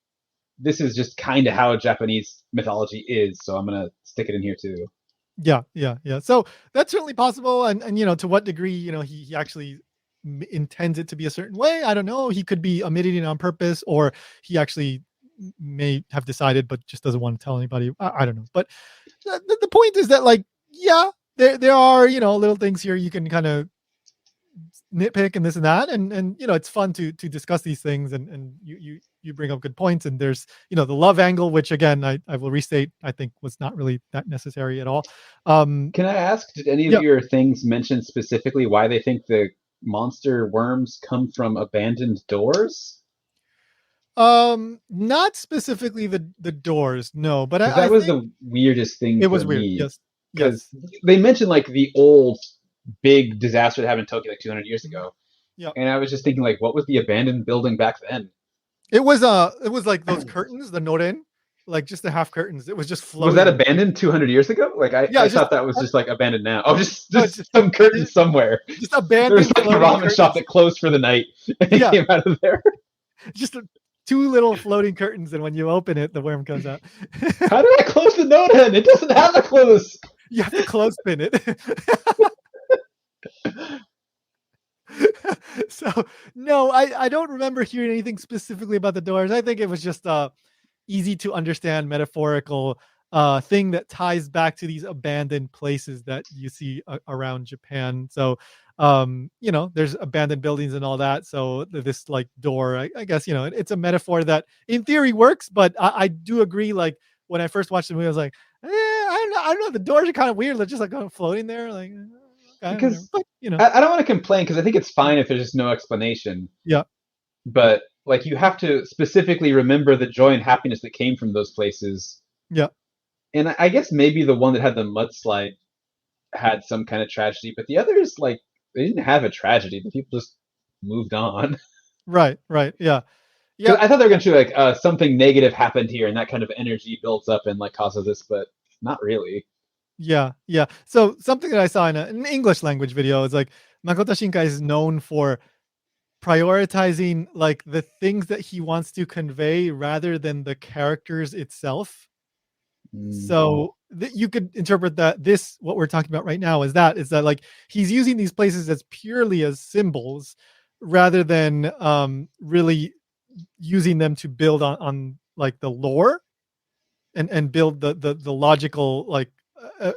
this is just kind of how Japanese mythology is, so I'm gonna stick it in here too. Yeah. So that's certainly possible, and to what degree he actually intends it to be a certain way. I don't know. He could be omitting it on purpose, or he actually may have decided, but just doesn't want to tell anybody. I don't know. But the point is that like yeah, there are little things here you can kind of nitpick and this and that, and it's fun to discuss these things, and you bring up good points, and there's the love angle, which again I will restate, I think was not really that necessary at all. Can I ask, did any of Yeah. your things mention specifically why they think the monster worms come from abandoned doors? Not specifically the doors, no, but Because I that was think the weirdest thing it for was weird. me. Yes. Because Yes. they mentioned like the old big disaster that happened in Tokyo like 200 years Mhm. ago, Yeah. and I was just thinking like, what was the abandoned building back then? It was like those curtains, the noren, like just the half curtains. It was just Was that floating, right? abandoned 200 years ago? Like Yeah, I it's just thought that was just like abandoned now. Oh, just no, it's just just some curtains somewhere. just There was abandoned like a floating ramen shop curtains. that closed for the night, and it Yeah, came out of there. just two little floating curtains, and when you open it, the worm comes out. How do I close the note end? It doesn't have a close. You have to clothespin it. So no, I don't remember hearing anything specifically about the doors. I think it was just easy to understand metaphorical thing that ties back to these abandoned places that you see around Japan. So there's abandoned buildings and all that. So this like door, I guess it's a metaphor that in theory works, but I do agree. Like when I first watched the movie, I was like, I don't know. The doors are kind of weird. They're just like kind of floating there, like okay, whatever. Because But I don't want to complain because I think it's fine if there's just no explanation. yeah, But like you have to specifically remember the joy and happiness that came from those places. yeah. And I guess maybe the one that had the mudslide had some kind of tragedy, but the others like they didn't have a tragedy. The people just moved on. Right. Yeah. Because Yep. I thought they were going to like something negative happened here, and that kind of energy builds up and like causes this, but not really. Yeah. So something that I saw in an English language video is like Makoto Shinkai is known for prioritizing like the things that he wants to convey rather than the characters itself. Mm. So you could interpret that this what we're talking about right now is that like he's using these places as purely as symbols rather than really using them to build on like the lore and build the logical like uh,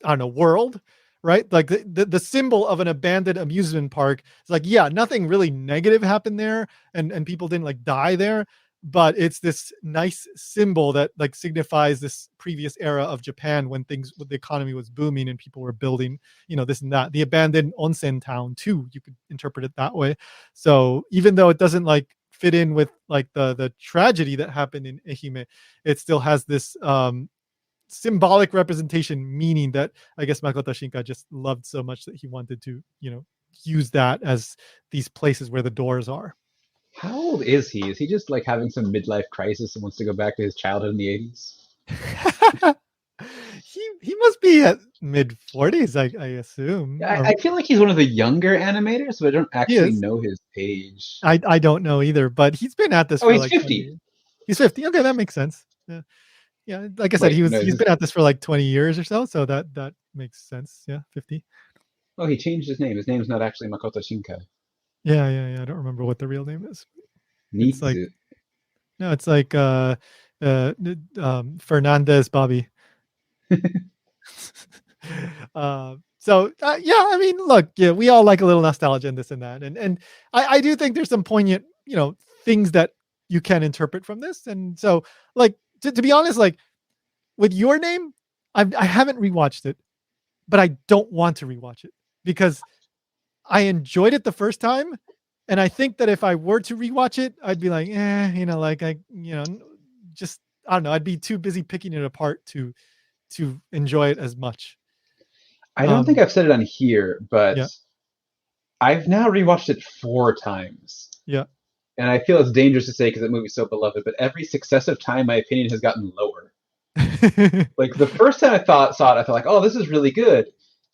I don't know world, right? Like the symbol of an abandoned amusement park. It's like yeah, nothing really negative happened there, and people didn't like die there, but it's this nice symbol that like signifies this previous era of Japan when the economy was booming and people were building this and that. The abandoned onsen town too, you could interpret it that way. So even though it doesn't like fit in with like the tragedy that happened in Ehime, it still has this symbolic representation, meaning that I guess Makoto Shinkai just loved so much that he wanted to use that as these places where the doors are. How old is he? Is he just like having some midlife crisis and wants to go back to his childhood in the 80s? He must be at mid 40s, I assume, I or feel like he's one of the younger animators, but I don't he actually is. know his age. I don't know either, but he's been at this Oh, for he's like 20 50. years. He's 50. Okay, that makes sense. Yeah. Yeah, like I said, Wait, no, he's been at this for like 20 years or so, so that makes sense. Yeah, 50. oh, he changed his name. His name's not actually Makoto Shinkai. Yeah, yeah, yeah. I don't remember what the real name is. It's like Nitsu. no, it's like Fernandez Bobby. Yeah, I mean, look, yeah, we all like a little nostalgia and this and that, and I do think there's some poignant, things that you can interpret from this, and so like to be honest, like with your name, I haven't rewatched it, but I don't want to rewatch it because I enjoyed it the first time, and I think that if I were to rewatch it, I'd be like, like just I don't know, I'd be too busy picking it apart to enjoy it as much. I don't think Um, I've said it on here, but yeah, I've now rewatched it 4 times. yeah. And I feel it's dangerous to say because that movie's so beloved, but every successive time my opinion has gotten lower. Like the first time saw it, I felt like, oh, this is really good.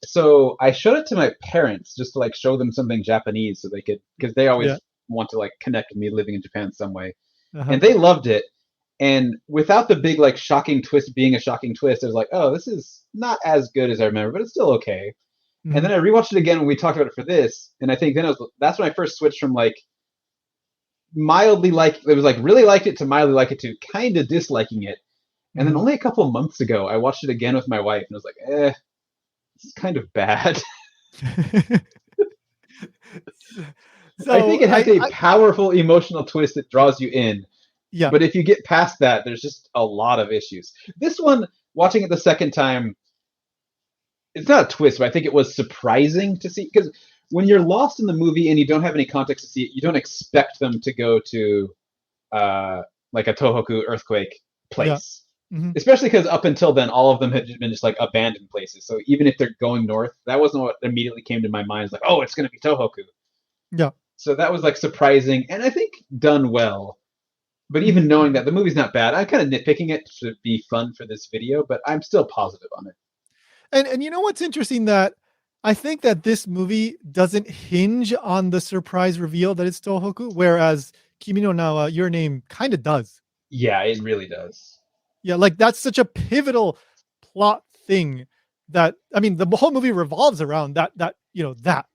So I showed it to my parents just to like show them something Japanese so they could, because they Yeah, always want to like connect with me living in Japan some way. uh-huh. And they loved it. And without the big like shocking twist being a shocking twist, it was like, oh, this is not as good as I remember, but it's still okay. And Mhm. then I rewatched it again when we talked about it for this, and I think that's when I first switched from like mildly like it was like really liked it to mildly like it to kind of disliking it. And then Mhm. only a couple of months ago, I watched it again with my wife, and I was like, this is kind of bad. I think So it has a I powerful emotional twist that draws you in, yeah, but if you get past that, there's just a lot of issues. This one, watching it the second time, it's not a twist, but I think it was surprising to see because when you're lost in the movie and you don't have any context to see it, you don't expect them to go to uh, like a Tohoku earthquake yeah. place. Mhm. Especially because up until then, all of them had been just like abandoned places. So even if they're going north, that wasn't what immediately came to my mind. It's like, oh, it's going to be Tohoku. Yeah. So that was like surprising and I think done well. But even Mhm. knowing Mhm. that the movie's not bad, I'm kind of nitpicking it to be fun for this video, but I'm still positive on it. And you know what's interesting that I think that this movie doesn't hinge on the surprise reveal that it's Tohoku, whereas Kimi no Na wa, Your Name kind of does. Yeah, it really does. Yeah, like that's such a pivotal plot thing that I mean the whole movie revolves around that.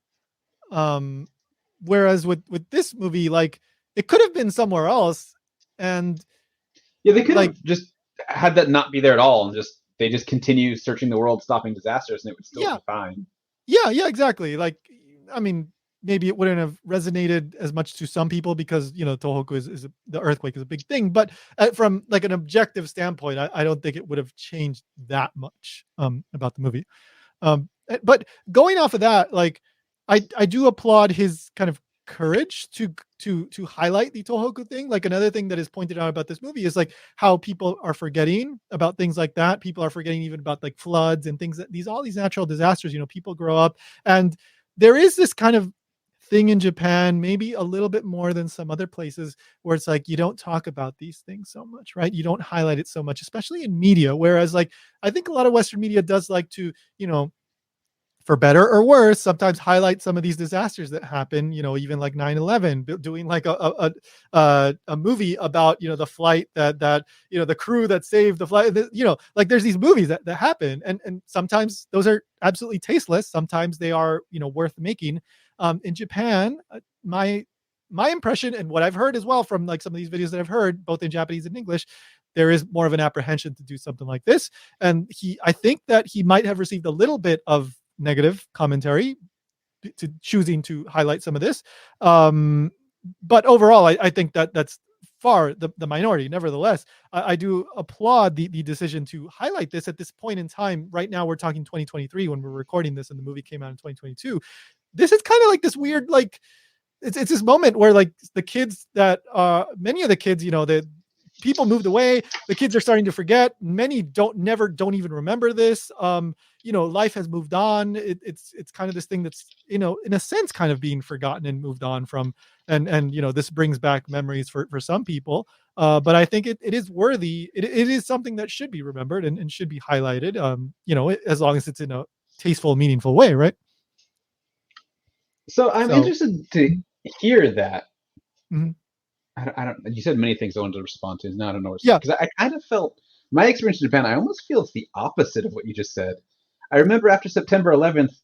Um whereas with this movie, like it could have been somewhere else, and Yeah, they could like have just had that not be there at all, and just they just continue searching the world, stopping disasters, and it would still yeah, be fine. yeah, exactly. Like I mean, maybe it wouldn't have resonated as much to some people because Tohoku the earthquake is a big thing, but from like an objective standpoint, I don't think it would have changed that much about the movie. But going off of that, like I do applaud his kind of courage to highlight the Tohoku thing. Like another thing that is pointed out about this movie is like how people are forgetting about things like that. People are forgetting even about like floods and things that all these natural disasters. People grow up, and there is this kind of thing in Japan, maybe a little bit more than some other places, where it's like you don't talk about these things so much, right? You don't highlight it so much, especially in media. Whereas, like, I think a lot of Western media does like to, for better or worse, sometimes highlight some of these disasters that happen. Even like 9/11, doing like a movie about the flight that the crew that saved the flight. Like there's these movies that happen, and sometimes those are absolutely tasteless. Sometimes they are worth making. In Japan, my impression and what I've heard as well from like some of these videos that I've heard both in Japanese and English, there is more of an apprehension to do something like this. And I think that he might have received a little bit of negative commentary to choosing to highlight some of this. Um, but overall, I think that that's far the minority. Nevertheless, I do applaud the decision to highlight this at this point in time. Right now, we're talking 2023 when we're recording this, and the movie came out in 2022. This is kind of like this weird, like it's this moment where like the kids that many of the kids, that people moved away, the kids are starting to forget, many don't even remember this. life has moved on. It's kind of this thing that's, in a sense, kind of being forgotten and moved on from, and this brings back memories for some people. But I think it is worthy. It is something that should be remembered and should be highlighted. As long as it's in a tasteful, meaningful way, right? So I'm So, interested to hear that. mhm. I don't. You said many things I wanted to respond to. Now I don't know what to say Yeah, because I kind of felt my experience in Japan. I almost feel it's the opposite of what you just said. I remember after September 11th,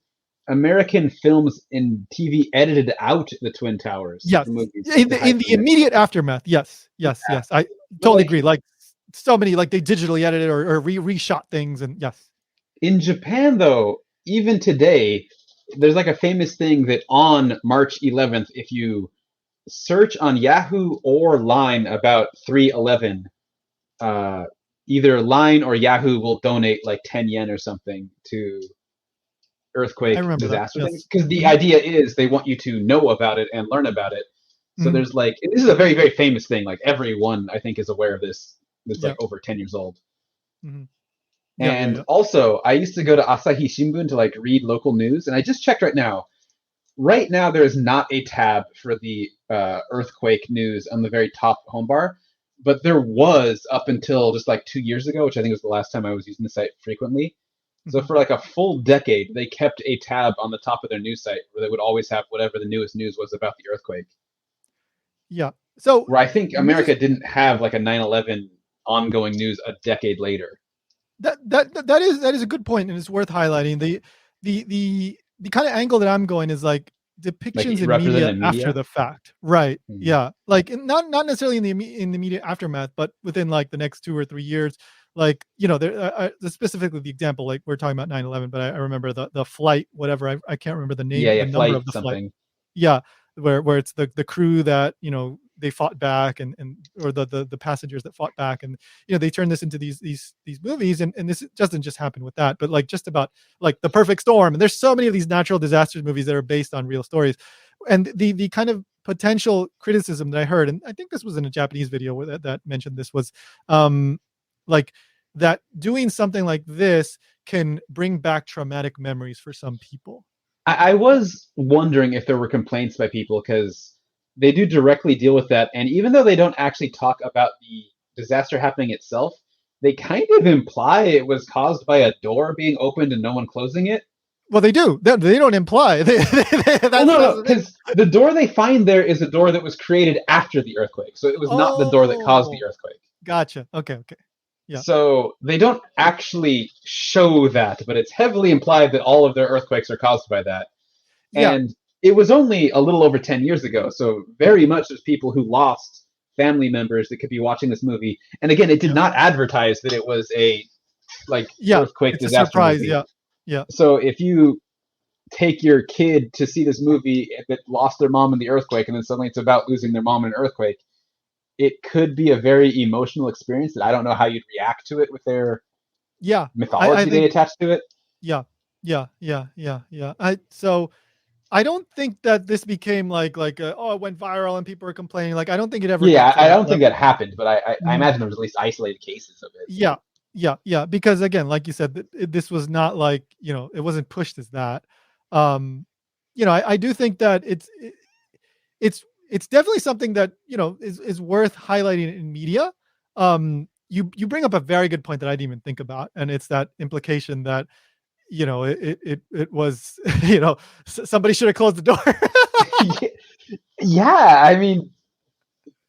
American films and TV edited out the Twin Towers, yes. the movies, In to the hide in the from it. immediate aftermath, yes, yes, yes. I But totally like agree. Like so many, like they digitally edited or reshot things, and yes. in Japan, though, even today, there's like a famous thing that on March 11th, if you search on Yahoo or Line about 311, uh, either Line or Yahoo will donate like 10 yen or something to I earthquake remember that. disaster things. Yes. Because the Mhm, idea is they want you to know about it and learn about it. So mhm, there's like, this is a very, very famous thing. Like everyone, I think, is aware of this. That's like yeah, over 10 years old. mhm. Yeah, yeah, And yeah. also, I used to go to Asahi Shimbun to like read local news, and I just checked right now. Right now, there is not a tab for the earthquake news on the very top home bar, but there was up until just like 2 years ago, which I think was the last time I was using the site frequently. So Mhm. for like a full decade, they kept a tab on the top of their news site where they would always have whatever the newest news was about the earthquake. Yeah. So Where I think news America didn't have like a 9/11 ongoing news a decade later. that is a good point, and it's worth highlighting. The kind of angle that I'm going is like Like depictions in media represented after media. the fact, right? Hmm. Yeah, like not necessarily in the immediate aftermath, but within like the next 2 or 3 years. Like there, specifically the example, like we're talking about 9/11, but I remember the flight, whatever. I can't remember Yeah, the yeah, number flight of the flight. something. Yeah, where it's the crew that, they fought back, and or the passengers that fought back, and they turn this into these movies, and this doesn't just happen with that, but like just about like The Perfect Storm, and there's so many of these natural disasters movies that are based on real stories. And the kind of potential criticism that I heard, and I think this was in a Japanese video that mentioned this, was like that doing something like this can bring back traumatic memories for some people. I was wondering if there were complaints by people because they do directly deal with that, and even though they don't actually talk about the disaster happening itself, they kind of imply it was caused by a door being opened and no one closing it. Well, they do. They don't imply. Well, That's no, that's no, the thing. because the door they find there is a door that was created after the earthquake, so it was not the door that caused the Oh, earthquake. gotcha. Okay, okay. Yeah, So they don't actually show that, but it's heavily implied that all of their earthquakes are caused by that. yeah, And it was only a little over 10 years ago, so very much there's people who lost family members that could be watching this movie. And again, it did yeah, not advertise that it was a like yeah. earthquake It's a disaster surprise. movie. Yeah, yeah, So if you take your kid to see this movie that lost their mom in the earthquake and then suddenly it's about losing their mom in an earthquake, it could be a very emotional experience that I don't know how you'd react to it with their yeah. I mythology they think attach to it. yeah, yeah, yeah, yeah, yeah. I don't think that this became oh, it went viral and people were complaining. Like I don't think it ever got Yeah, to I that don't think level. that happened, but I Mhm. imagine there was at least isolated cases of it. Yeah, yeah, yeah. Because again, like you said, this was not like, it wasn't pushed as that. Um, I do think that it's definitely something that, is worth highlighting in media. You bring up a very good point that I didn't even think about, and it's that implication that, it was, somebody should have closed the door. Yeah, I mean,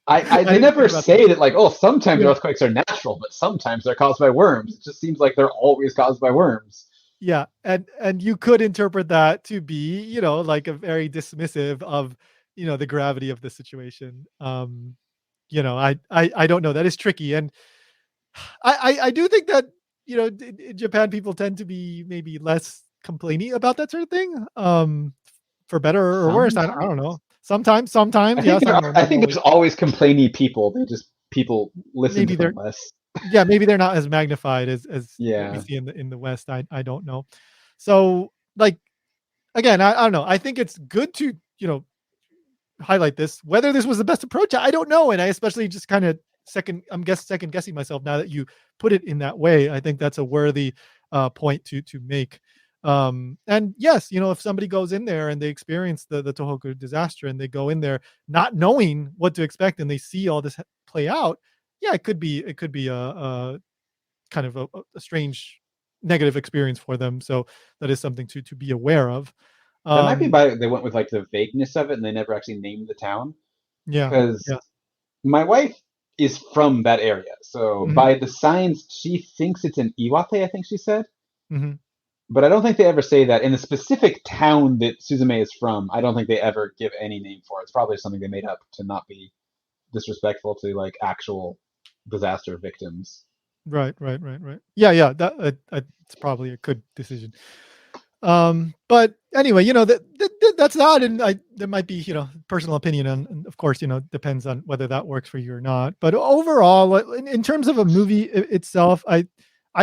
I they didn't never think about that. say that like, oh, sometimes Yeah. earthquakes are natural, but sometimes they're caused by worms. It just seems like they're always caused by worms. Yeah, and you could interpret that to be, like a very dismissive of, the gravity of the situation. I don't know. That is tricky, and I do think that, in Japan people tend to be maybe less complaining about that sort of thing. For better or worse. I don't know. Sometimes Sometimes, yes, I don't know. I Not think always. there's always complaining people. They just people listen to Maybe them they're less. Yeah, maybe they're not as magnified as what we Yeah, see in the West. I don't know. So like again, I don't know. I think it's good to, highlight this. Whether this was the best approach, I don't know. And I especially just kind of second guessing myself now that you put it in that way. I think that's a worthy point to make. And yes, if somebody goes in there and they experience the Tohoku disaster and they go in there not knowing what to expect and they see all this play out, yeah, it could be a kind of a strange negative experience for them. So that is something to be aware of. That might be Um, why they went with like the vagueness of it, and they never actually named the town. yeah, Because yeah, my wife is from that area, so hmm, by the signs, she thinks it's in Iwate. I think she said, hmm, but I don't think they ever say that in the specific town that Suzume is from. I don't think they ever give any name for it. It's probably something they made up to not be disrespectful to like actual disaster victims. right, right, right, right. Yeah, yeah. It's probably a good decision. But anyway, that's that, and there might be personal opinion, and of course, depends on whether that works for you or not. But overall, in terms of a movie itself, I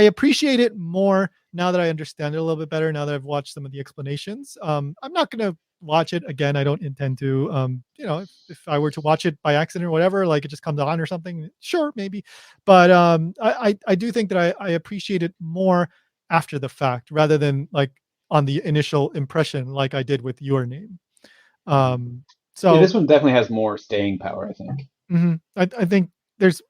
appreciate it more now that I understand it a little bit better. Now that I've watched some of the explanations, I'm not gonna watch it again. I don't intend to. If I were to watch it by accident or whatever, like it just comes on or something, sure, maybe. But I do think that I appreciate it more after the fact rather than like on the initial impression like I did with Your Name. Um, Yeah, so this one definitely has more staying power, I think. I think there's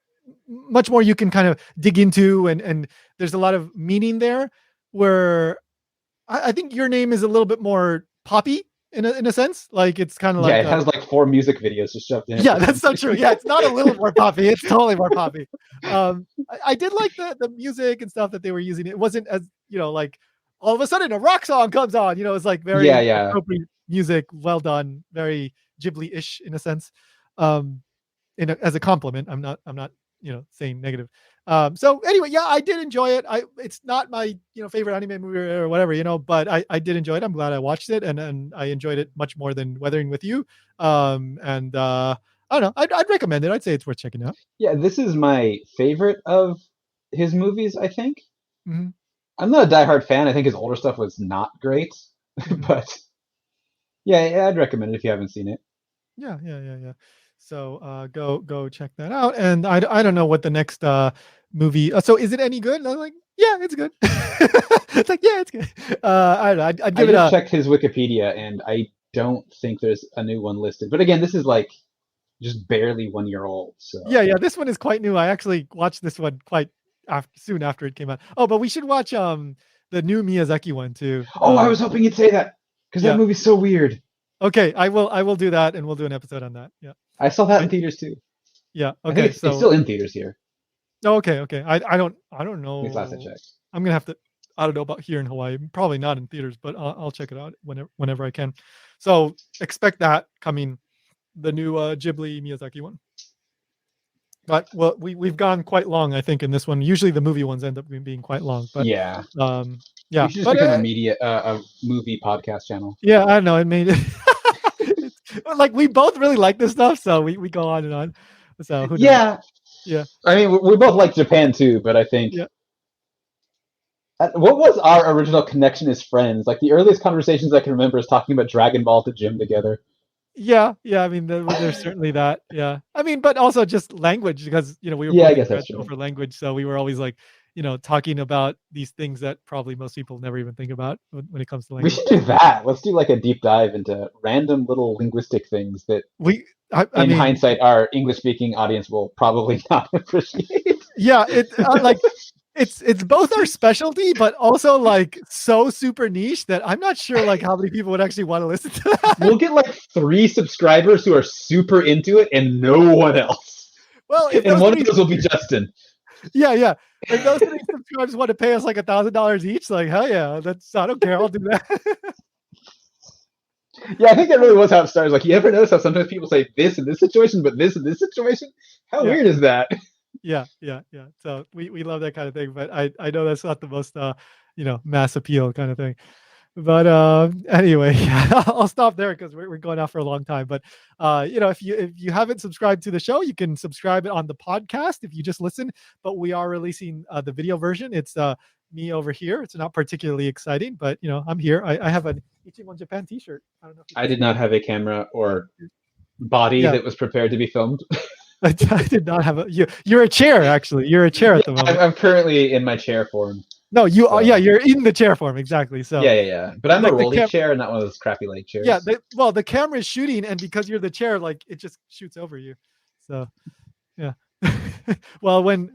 much more you can kind of dig into, and there's a lot of meaning there. Where I think Your Name is a little bit more poppy in a sense. Like it's kind of Yeah, like it has like 4 music videos just shoved in it yeah, for some that's so true. reason. Yeah, it's not a little more poppy. It's totally more poppy. I did like the music and stuff that they were using. It wasn't as like all of a sudden a rock song comes on. It's like Yeah, very yeah. appropriate music, well done, very Ghibli-ish in a sense. Um, as a compliment, I'm not saying negative. So anyway, yeah, I did enjoy it. It's not my favorite anime movie or whatever, but I did enjoy it. I'm glad I watched it, and I enjoyed it much more than Weathering with You. And I don't know, I'd recommend it. I'd say it's worth checking out. Yeah, this is my favorite of his movies, I think. Hmm, I'm not a diehard fan. I think his older stuff was not great, hmm. but yeah, I'd recommend it if you haven't seen it. Yeah, yeah, yeah, yeah. So go check that out. And I don't know what the next movie. So is it any good? And I was like, yeah, it's good. It's like, yeah, it's good. I don't know. I'd I give it just a checked his Wikipedia, and I don't think there's a new one listed. But again, this is like just barely 1 year old, yeah, so. yeah. This one is quite new. I actually watched this one quite soon after it came out. Oh, but we should watch the new Miyazaki one too. Oh, I was hoping you'd say that because that Yeah. movie's so weird. Okay, I will do that, and we'll do an episode on that. Yeah. I saw that in I, theaters too. yeah. I think Okay. it's So still in theaters here. oh, okay, okay. I don't At least last I know. checked. I'm gonna have to. I don't know about here in Hawaii. Probably not in theaters, but I'll check it out whenever I can. So expect that coming, the new Ghibli Miyazaki one. But well, we've gone quite long, I think, in this one. Usually the movie ones end up being quite long, but Yeah, we yeah. should just But become a movie podcast channel. yeah, I don't know. It made it. It's, like we both really like this stuff, so we go on and on. So who knows? Yeah, Yeah, I mean we both like Japan too, but I think yeah. what was our original connection as friends? Like the earliest conversations I can remember is talking about Dragon Ball at the gym together. Yeah, yeah, I mean, there's certainly that, yeah. I mean, but also just language because, we were Yeah, I both in guess grad that's school true. for language, so we were always, like, talking about these things that probably most people never even think about when it comes to We language. should do that. Let's do like a deep dive into random little linguistic things that, We I in mean, hindsight, our English-speaking audience will probably not appreciate. yeah, like, it's both our specialty, but also, like, so super niche that I'm not sure, like, how many people would actually wanna listen to that. We'll get like 3 subscribers who are super into it, and no one else. Well, if And those one of 3 those will be Justin. yeah, yeah. If those 3 subscribers wanna pay us, like, $1,000 each, like, hell yeah, I don't care, I'll do that. Yeah, I think that really was how it started. Like, you ever notice how sometimes people say this in this situation, but this in this situation? How Yeah. weird is that? Yeah, yeah, yeah. So we love that kind of thing, but I know that's not the most mass appeal kind of thing. But anyway, I'll stop there because we're going out for a long time. But if you haven't subscribed to the show, you can subscribe it on the podcast if you just listen. But we are releasing the video version. It's me over here. It's not particularly exciting, but I'm here. I have an Ichimon Japan T-shirt. I don't know if you I can did see not that. have a camera or body Yeah, that was prepared to be filmed. I did not have a. You're a chair actually. You're a chair Yeah, at the moment. I'm currently in my chair form. No, you are. Yeah, So you're in the chair form exactly. So yeah. But I'm a like the rolly chair, not one of those crappy leg yeah, chairs. the camera is shooting, and because you're the chair, like it just shoots over you. So yeah. Well, when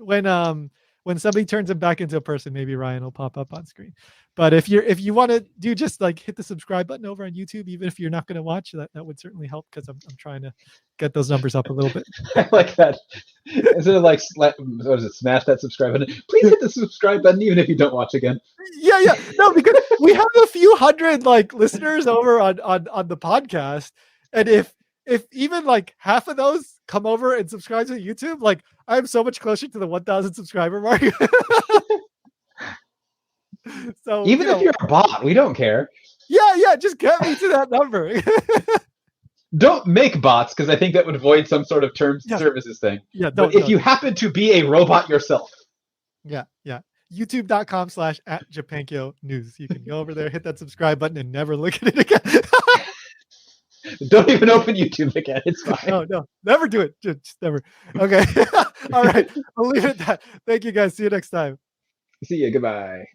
somebody turns him back into a person, maybe Ryan will pop up on screen. But if you want to do, just like hit the subscribe button over on YouTube, even if you're not going to watch that would certainly help, because I'm trying to get those numbers up a little bit. I like that. Instead of like, what is it? Smash that subscribe button. Please hit the subscribe button, even if you don't watch again. Yeah. No, because we have a few hundred like listeners over on the podcast, and if even like half of those come over and subscribe to YouTube, like I'm so much closer to the 1,000 subscriber mark. So Even if you're a bot, we don't care. yeah, just get me to that number. Don't make bots, because I think that would void some sort of terms and Yeah, services thing. yeah, But don't. if you happen to be a robot yourself, Yeah. YouTube.com/@Japankyo News. You can go over there, hit that subscribe button, and never look at it again. don't even open YouTube again. It's fine. No, never do it. Just never. Okay. All right. I'll leave it at that. Thank you guys. See you next time. See you. Goodbye.